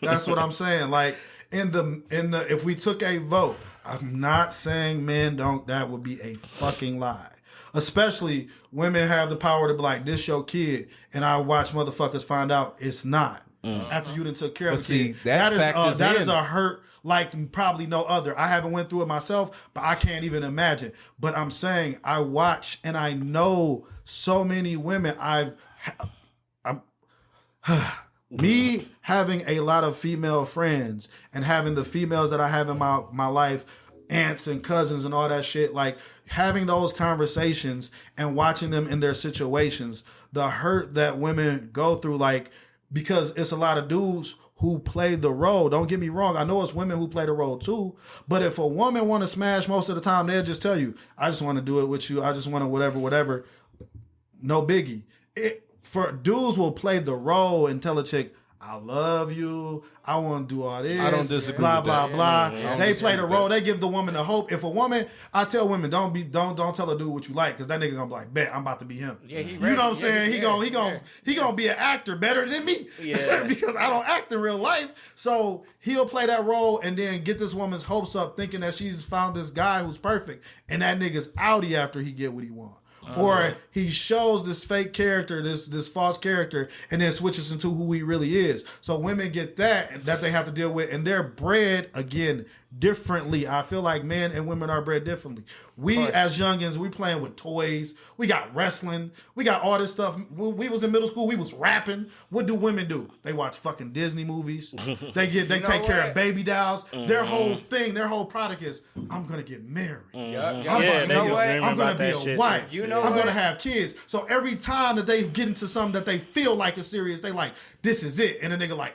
that's what I'm saying. Like in the if we took a vote, I'm not saying men don't. That would be a fucking lie. Especially women have the power to be like, this your kid, and I watch motherfuckers find out it's not. After you done took care of the kid. That is a hurt like probably no other. I haven't went through it myself, but I can't even imagine. But I'm saying I watch and I know so many women. Me having a lot of female friends and having the females that I have in my life, aunts and cousins and all that shit, like having those conversations and watching them in their situations, the hurt that women go through, like, because it's a lot of dudes who play the role. Don't get me wrong. I know it's women who play the role too, but if a woman want to smash most of the time, they'll just tell you, I just want to do it with you. I just want to whatever. No biggie. For dudes will play the role and tell a chick, I love you. I want to do all this. I don't disagree. Blah with blah that. blah. Yeah, they play the role. That. They give the woman the hope. If a woman, I tell women, don't tell a dude what you like, because that nigga gonna be like, bet I'm about to be him. Yeah, you know what I'm saying? He gonna be an actor better than me. Yeah. Because I don't act in real life. So he'll play that role and then get this woman's hopes up, thinking that she's found this guy who's perfect, and that nigga's outie after he get what he want. or he shows this fake character, this false character, and then switches into who he really is. So women get that they have to deal with, and they're bred again differently. I feel like men and women are bred differently. We as youngins, we playing with toys. We got wrestling. We got all this stuff. When we was in middle school, we was rapping. What do women do? They watch fucking Disney movies. They take care of baby dolls. Their whole thing, their whole product is, I'm gonna get married. I'm gonna be a wife. I'm gonna have kids. So every time that they get into something that they feel like is serious, they like, this is it. And the nigga like,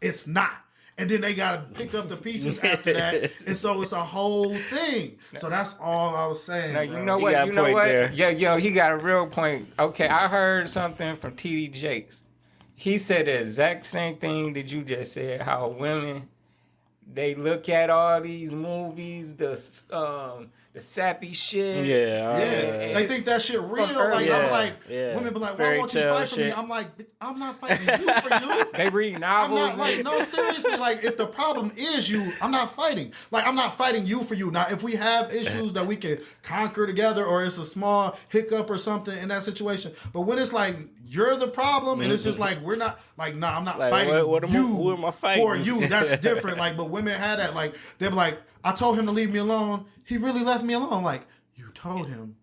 it's not. And then they got to pick up the pieces after that. And so it's a whole thing. So that's all I was saying. Now, you know what? Yeah, he got a real point. Okay, I heard something from T.D. Jakes. He said the exact same thing that you just said, how women, they look at all these movies, the sappy shit. They think that shit real. Women be like, why won't you fight for me? I'm like, I'm not fighting you for you. They read novels. I'm not no, seriously, like, if the problem is you, I'm not fighting. Like, I'm not fighting you for you. Now, if we have issues that we can conquer together, or it's a small hiccup or something in that situation, but when it's like, you're the problem, and it's just like, we're not, like, nah, I'm not fighting who am I fighting? For you. That's different. Like, but women had that, like, they're like, I told him to leave me alone. He really left me alone. Like, you told him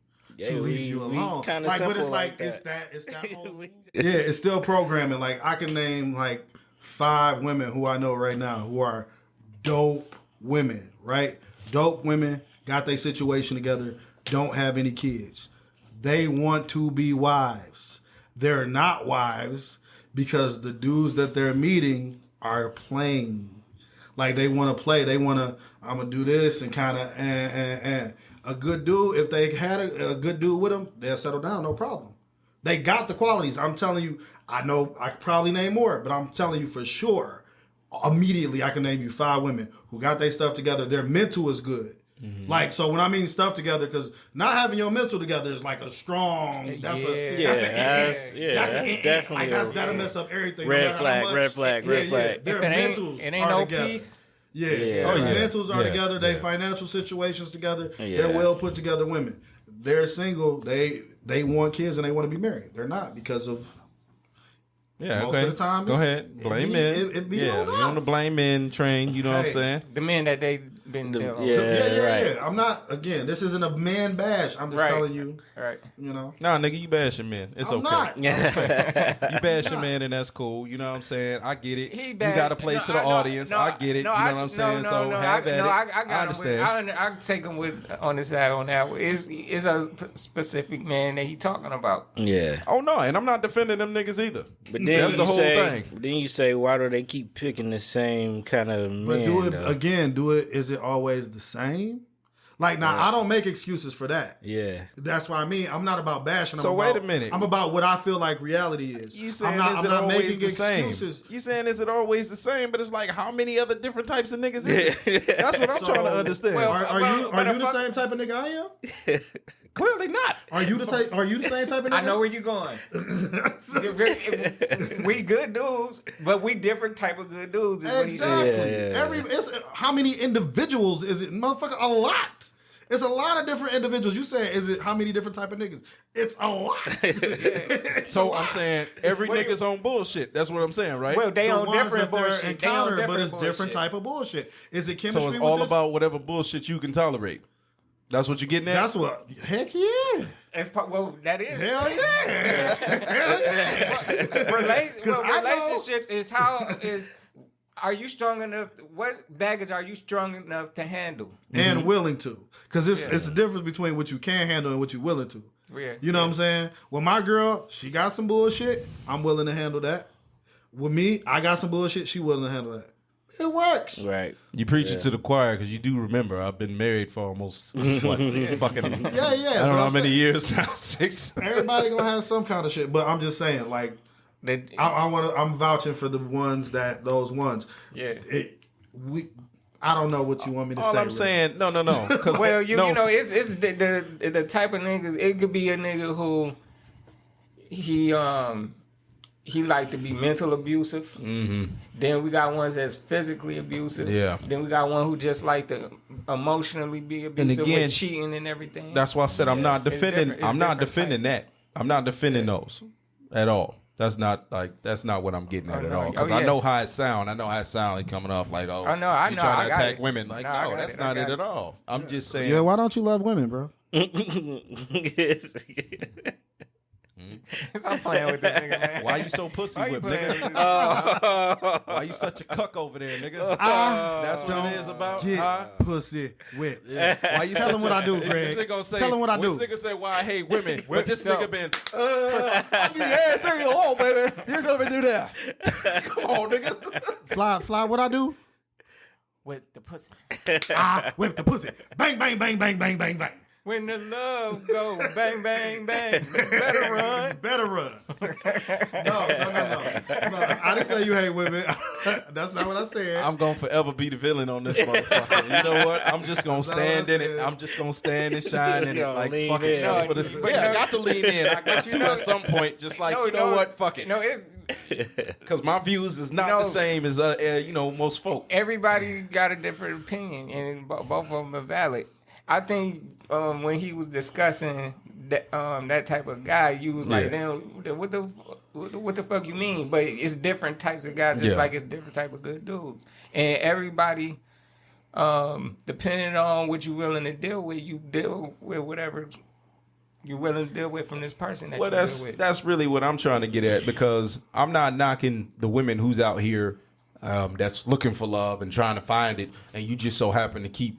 to leave you alone. Like, but it's like it's that whole it's still programming. Like, I can name like 5 women who I know right now who are dope women, right? Dope women, got their situation together, don't have any kids. They want to be wives. They're not wives because the dudes that they're meeting are playing. Like, they want to play. They want to, I'm going to do this and kind of, and. A good dude, if they had a good dude with them, they'll settle down, no problem. They got the qualities. I'm telling you, I know I could probably name more, but I'm telling you for sure, immediately I can name you 5 women who got their stuff together. Their mental is good. Mm-hmm. Like, so when I mean stuff together, because not having your mental together is like a strong, definitely. Like, that'll mess up everything. Red flag. Their mentals it ain't no together. Peace. Their mentals are together. Their financial situations together. They're well put together women. They're single. They want kids and they want to be married. They're not because of most of the time. Go ahead, blame men. You on the blame men train. You know what I'm saying? The men that they been dealing with. Yeah. I'm not. Again, this isn't a man bash. I'm just telling you. Right. You know. Nah, nigga, you bashing men. It's I'm okay. Not. You bashing men, and that's cool. You know what I'm saying? I get it. You got to play to the audience. I get it. You know what I'm saying? So have at it. I understand. I take him on the side on that. It's a specific man that he talking about. Yeah. Oh no, and I'm not defending them niggas either. But then that's the whole thing. Then you say, why do they keep picking the same kind of men? But do it again. Is it always the same? Like, now, I don't make excuses for that. Yeah. That's what I mean. I'm not about bashing. Wait a minute. I'm about what I feel like reality is. You saying I'm not making excuses. You saying is it always the same? But it's like, how many other different types of niggas is it? That's what I'm trying to understand. Are you the same type of nigga I am? Clearly not. Are you the same type of nigga? I know where you going. We good dudes, but we different type of good dudes. Is exactly. What he said. How many individuals is it? Motherfucker, a lot. It's a lot of different individuals. You say, is it how many different type of niggas? It's a lot. So I'm saying every nigga's on bullshit. That's what I'm saying, right? Well, they on different bullshit. But it's different type of bullshit. Is it chemistry? So it's all about whatever bullshit you can tolerate. That's what you're getting at? That's what. Heck yeah. That is. Hell yeah. Relationships is are you strong enough? What baggage are you strong enough to handle? And willing to. Because it's the difference between what you can handle and what you're willing to. Yeah. You know what I'm saying? Well, my girl, she got some bullshit. I'm willing to handle that. With me, I got some bullshit. She willing to handle that. It works. Right. You preach it to the choir because you do remember I've been married for almost fucking I don't know how many years now. 6. Everybody gonna have some kind of shit, but I'm just saying, like, I'm vouching for those ones. Yeah. I don't know what you want me to say. All I'm saying, no. Well, you know, it's the type of niggas. It could be a nigga who he like to be mental abusive. Mm-hmm. Then we got ones that's physically abusive. Yeah. Then we got one who just like to emotionally be abusive again, with cheating and everything. That's why I said I'm not defending. I'm not defending that. I'm not defending those at all. That's not what I'm getting at all. Because I know how it sound. I know how it sound like coming off like, oh, you trying to attack women. Like, no, that's not it at all. I'm just saying. Yeah, why don't you love women, bro? I'm playing with this nigga, man. Why you so pussy whipped, nigga? Why you such a cuck over there, nigga? That's what it is about. Get pussy whipped. Why you Tell him what I do, Greg. Tell him what I do. This nigga say why I hate women, but this nigga been I mean, everything alone, baby. Here's what we do that. Come on, nigga. Fly, what I do? With the pussy. I whip the pussy. Bang, bang, bang, bang, bang, bang, bang. When the love go bang, bang, bang, better run. Better run. No. I didn't say you hate women. That's not what I said. I'm going to forever be the villain on this motherfucker. You know what? I'm just going to stand in it. I'm just going to stand and shine in it. Like, fuck it. I got to lean in. I got to at some point. Just like, you know what? Fuck it. No, it's... Because my views is not the same as, most folk. Everybody got a different opinion, and both of them are valid. I think when he was discussing that type of guy, you was like, damn, what the fuck you mean? But it's different types of guys, just like it's different type of good dudes. And everybody, depending on what you're willing to deal with, you deal with whatever you're willing to deal with from this person that you deal with. That's really what I'm trying to get at, because I'm not knocking the women who's out here that's looking for love and trying to find it, and you just so happen to keep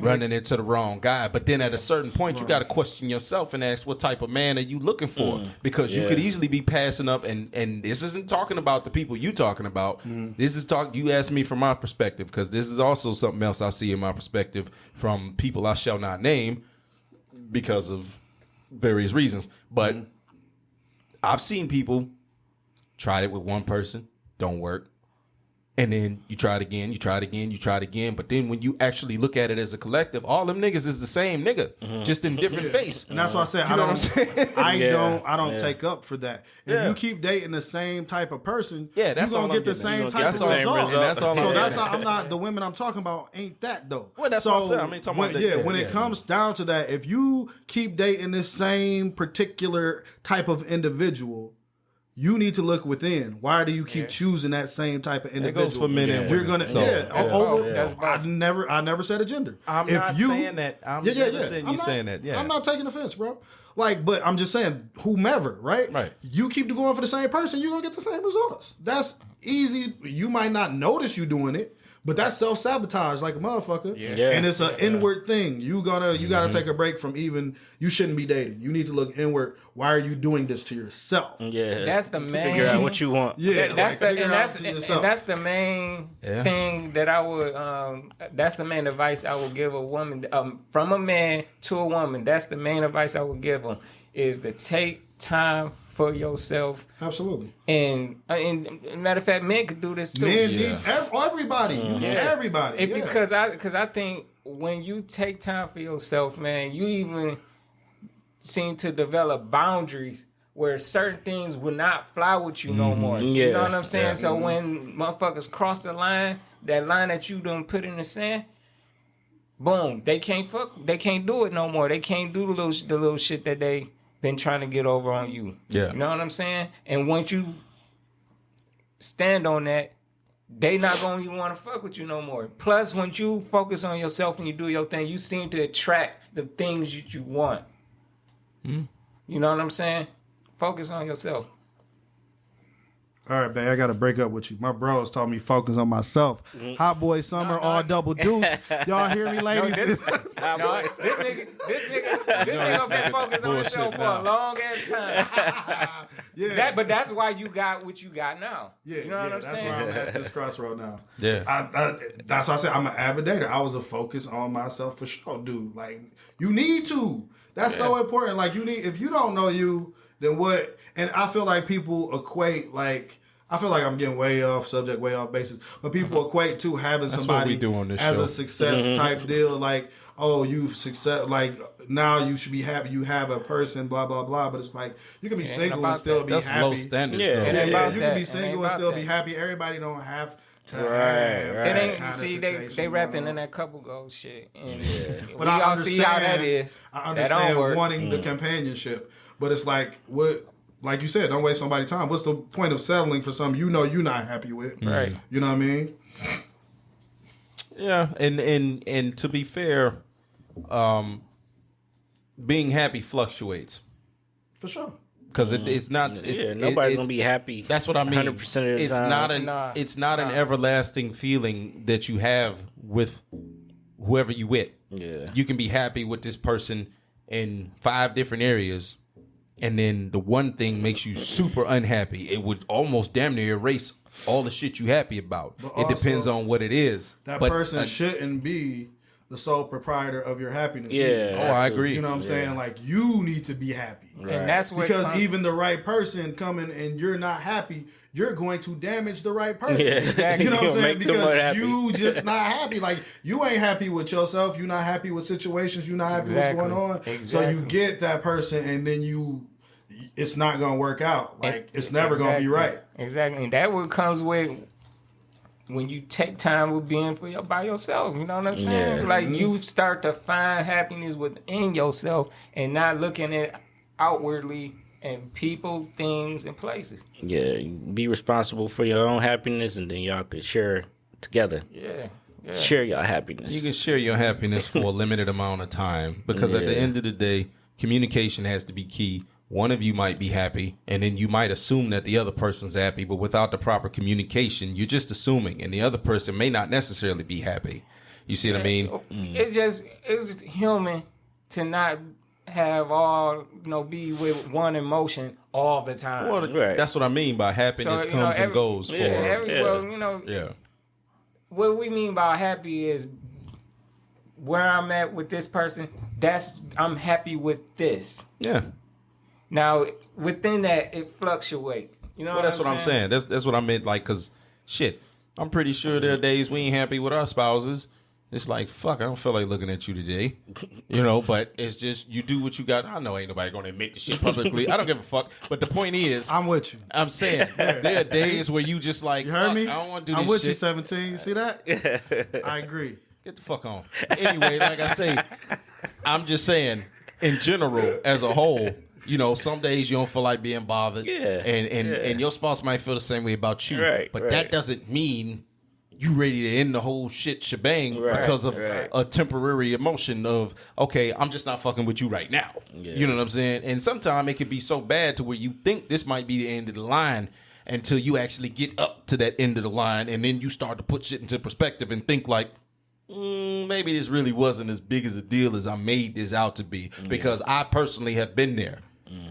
running into the wrong guy. But then at a certain point, you got to question yourself and ask, what type of man are you looking for? Because you could easily be passing up, and this isn't talking about the people you talking about. This is you asked me from my perspective, because this is also something else I see in my perspective from people I shall not name because of various reasons. But I've seen people tried it with one person, don't work. And then you try it again, you try it again, you try it again. But then when you actually look at it as a collective, all them niggas is the same nigga, just in different face. And that's why I said I don't take up for that. If you keep dating the same type of person, you're gonna get the same type of result. That's all. So that's not, I'm not the women I'm talking about ain't that though. Well, that's what I'm saying. I mean, talking about when it comes down to that, if you keep dating this same particular type of individual, you need to look within. Why do you keep choosing that same type of individual? It goes for men and women. You're gonna I never said a gender. I'm not saying that. I'm never saying you saying that. Yeah. I'm not taking offense, bro. Like, but I'm just saying, whomever, right? Right. You keep going for the same person, you're gonna get the same results. That's easy. You might not notice you doing it, but that's self-sabotage like a motherfucker. Yeah. And it's an inward thing. You gotta take a break from you shouldn't be dating. You need to look inward. Why are you doing this to yourself? Yeah. That's the main figure out what you want. Yeah. That's the main thing that I would that's the main advice I would give a woman from a man to a woman. That's the main advice I would give them, is to take time for yourself. Absolutely. And matter of fact, men could do this too. Men need everybody. Everybody. Because I think when you take time for yourself, man, you even seem to develop boundaries where certain things will not fly with you no more. You know what I'm saying? So when motherfuckers cross the line, that line that you done put in the sand, boom, they can't do it no more. They can't do the little shit that they been trying to get over on you. Yeah. You know what I'm saying? And once you stand on that, they not gonna even want to fuck with you no more. Plus, once you focus on yourself and you do your thing, you seem to attract the things that you want. You know what I'm saying? Focus on yourself. All right, babe, I got to break up with you. My bros told me focus on myself. Hot boy summer, all double deuce. Y'all hear me, ladies? This nigga been focused on himself for a long ass time. But that's why you got what you got now. You know what I'm saying? That's why I'm at this crossroad now. Yeah. That's why I said I'm an avid dater. I was a focus on myself for sure, dude. Like, you need to. That's so important. Like, if you don't know you, then what? And I feel like people equate like I feel like I'm getting way off subject, way off basis. But people equate to having somebody what we do on this as show. a success type deal. Like, oh, you've success. Like now you should be happy. You have a person. Blah blah blah. But it's like you can be single and still be That's happy. low standards. Yeah. though. It ain't Yeah, about you that. can be It single ain't and about still that. be happy. Everybody don't have to have It that ain't. kind of See, situation, they wrapped you in know? that couple goals shit, and But we I all see how that understand. is. I That understand don't work. wanting the companionship, but it's like what, like you said, don't waste somebody's time. What's the point of settling for something you know you're not happy with? Right. You know what I mean? Yeah, and to be fair, being happy fluctuates For sure. because it's not. Nobody's gonna be happy. That's what I mean. 100% of the it's time. not an. Nah. It's not an everlasting feeling that you have with whoever you with. Yeah. You can be happy with this person in 5 different areas, and then the one thing makes you super unhappy. It would almost damn near erase all the shit you happy about. But It depends also, on what it is. That But, person shouldn't be the sole proprietor of your happiness. Yeah. either. Oh, I agree. You know what I'm saying? Like you need to be happy. And that's what Because comes- even the right person coming and you're not happy, you're going to damage the right person. Yeah, exactly. You know what I'm You'll saying? make them Because unhappy. you just not happy. Like you ain't happy with yourself. You're not happy with situations. You're not happy Exactly. with what's going on. So you Exactly. get that person and then it's not going to work out. Like it's never going to be right. Exactly. And that what comes with when you take time with being by yourself. You know what I'm saying? Yeah. Like you start to find happiness within yourself and not looking at outwardly and people, things, and places. Yeah, you be responsible for your own happiness, and then y'all could share together. Yeah. Yeah. Share your happiness. You can share your happiness for a limited amount of time because at the Yeah. end of the day, communication has to be key. One of you might be happy, and then you might assume that the other person's happy, but without the proper communication, you're just assuming, and the other person may not necessarily be happy. You see what I mean? It's just human to not have all, be with one emotion all the time. Well, Right. that's what I mean by happiness So, comes and goes. yeah, Yeah. What we mean by happy is where I'm at with this person. I'm happy with this. Yeah. Now within that, it fluctuates. You know, Well, that's what I'm saying. That's what I meant. Like, cause shit, I'm pretty sure there are days we ain't happy with our spouses. It's like, fuck, I don't feel like looking at you today. But it's just, you do what you got. I know ain't nobody going to admit the shit publicly. I don't give a fuck. But the point is, I'm with you. I'm saying, there are days where you just like, You heard fuck, me? I don't want to do I'm this with shit. you, 17. You see that? I agree. Get the fuck on. Anyway, like I say, I'm just saying, in general, as a whole, some days you don't feel like being bothered. Yeah. And your spouse might feel the same way about you. Right, But right. that doesn't mean you ready to end the whole shit shebang Right, because of right. a temporary emotion of, okay, I'm just not fucking with you right now. Yeah. You know what I'm saying? And sometimes it could be so bad to where you think this might be the end of the line until you actually get up to that end of the line, and then you start to put shit into perspective and think like, maybe this really wasn't as big as a deal as I made this out to be, because I personally have been there.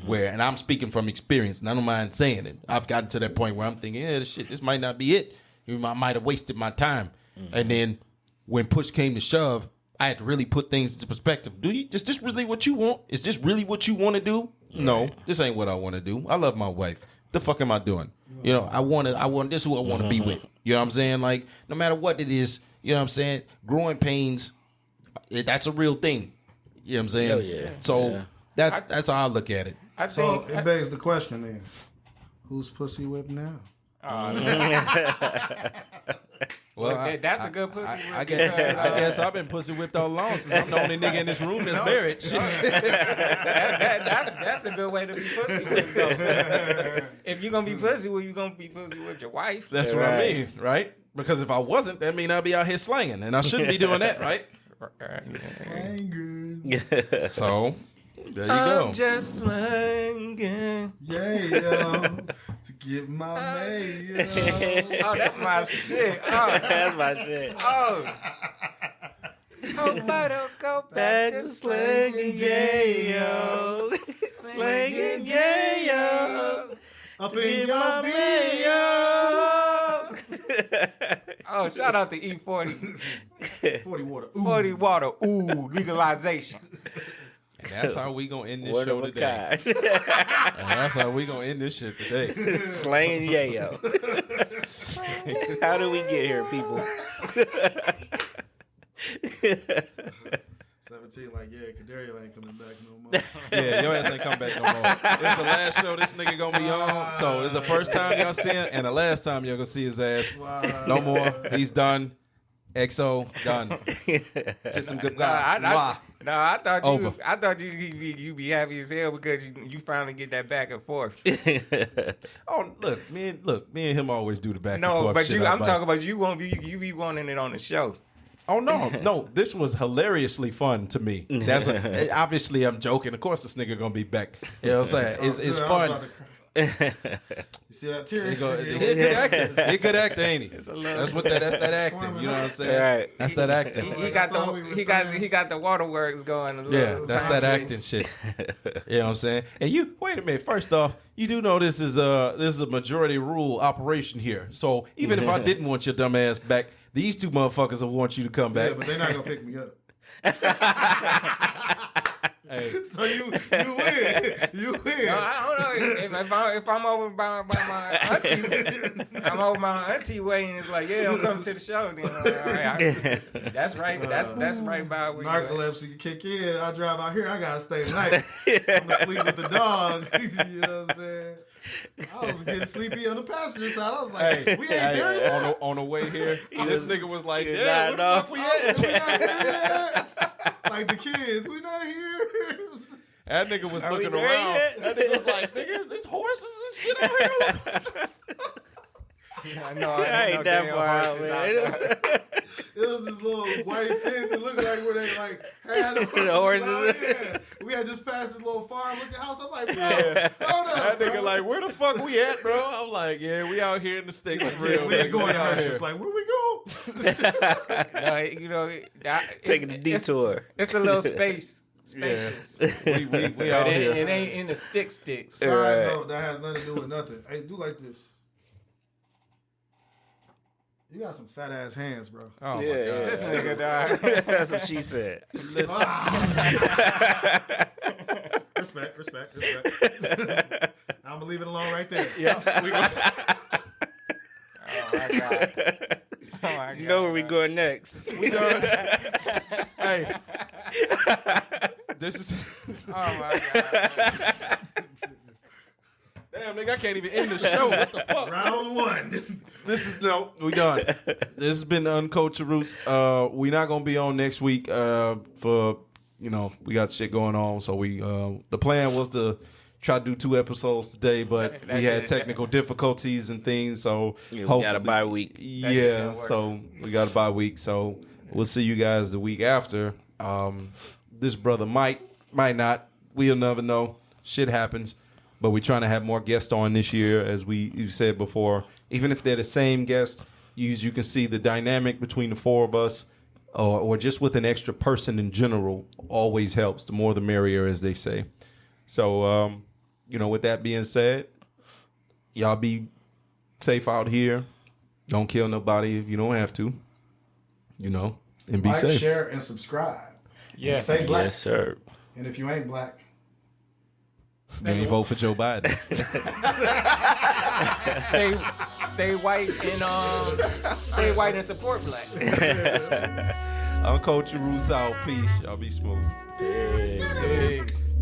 Where, and I'm speaking from experience, and I don't mind saying it. I've gotten to that point where I'm thinking, this might not be it. I might have wasted my time. And then when push came to shove, I had to really put things into perspective. Is this really what you want? Is this really what you want to do? No, this ain't what I want to do. I love my wife. The fuck am I doing? I want this who I want to be with. You know what I'm saying? Like, no matter what it is, you know what I'm saying? Growing pains, that's a real thing. You know what I'm saying? Hell yeah. So Yeah. that's how I look at it. I So think it begs the question then: who's pussy whipped now? Well, that's a good pussy. I guess I've been pussy whipped all along since I'm the only nigga in this room that's married. Shit. That's a good way to be pussy with, though. If you're gonna be pussy with, you're gonna be pussy with your wife. That's what I mean, right? Because if I wasn't, that mean I'd be out here slanging, and I shouldn't be doing that, right? So there you go. I'm just slanging. Yeah, yo, to get my mail. Oh, that's my shit. That's my shit. Oh. Nobody go back to slanging, yeah, yo. Slanging, yeah, yo. Up in your video. Oh, shout out to E40. 40 water. Ooh. 40 water. Ooh, legalization. And that's how we gonna end this One show of a today. kind. And that's how we gonna end this shit today. Slaying yayo. How do we get here, people? 17, like, yeah, Corderio ain't coming back no more. Yeah, your ass ain't come back no more. It's the last show this nigga gonna be on. So it's the first time y'all see him and the last time y'all gonna see his ass. Wow. No more. He's done. XO done. Kiss him goodbye. I thought Over. you be happy as hell because you finally get that back and forth. Oh, look, me and him always do the back and No, forth but shit. I'm talking about you be wanting it on the show. Oh no, this was hilariously fun to me. That's obviously I'm joking. Of course, this nigga gonna be back. You know what I'm saying? It's fun. You see that tear? He good actor, ain't he? That's that acting. You know what I'm saying? Right. That's that acting. He got the waterworks going. Yeah, that's that acting shit. You know what I'm saying? And you wait a minute. First off, you do know this is a majority rule operation here. So even if I didn't want your dumb ass back, these two motherfuckers will want you to come back. Yeah, but they're not gonna pick me up. Hey. So you win. You win. No, I don't know if I'm over by my auntie. I'm over my auntie way, and it's like, yeah, I'm coming to the show. Then all right, that's right. That's right by where narcolepsy can kick in. I drive out here. I gotta stay tonight. I'm gonna sleep with the dog. You know what I'm saying? I was getting sleepy on the passenger side. I was like, hey, we ain't there yet. On the way here, this nigga was like, damn, where the fuck we at? Like the kids, we not here. That nigga was looking around. That nigga was like, nigga, is this horses and shit out here? I know that far out, man. It was this little white fence. It looked like where they like had the horses. We had just passed this little farm-looking house. I'm like, bro, hold up, that nigga like, where the fuck we at, bro? I'm like, yeah, we out here in the States. Like, we ain't going out here. It's like, where we go? No, you know, taking a detour. It's a little spacious. Yeah. We out here. It ain't in the sticks. Side note, that has nothing to do with nothing. Hey, do like this. You got some fat ass hands, bro. Oh my god. This nigga, dog. That's what she said. Listen. Respect. I'm gonna leave it alone right there. Yeah. Oh my god. You know where we going next? We going. Hey. This is. Oh my god. Damn, nigga, I can't even end the show. What the fuck? Round one. We done. This has been the Uncultured Roots. We not gonna be on next week for we got shit going on. So we the plan was to try to do 2 episodes today, but we had technical difficulties and things. So we got a bye week. Yeah, so we got a bye week. So we'll see you guys the week after. This brother might not. We'll never know. Shit happens. But we're trying to have more guests on this year, as you said before. Even if they're the same guest, you can see the dynamic between the 4 of us, or just with an extra person in general, always helps. The more the merrier, as they say. So, with that being said, y'all be safe out here. Don't kill nobody if you don't have to. And be safe. Share, and subscribe. Yes. Stay black. Yes, sir. And if you ain't black, then you vote for Joe Biden. stay white and support black. Uncultured Roots out. Peace. Y'all be smooth. Peace.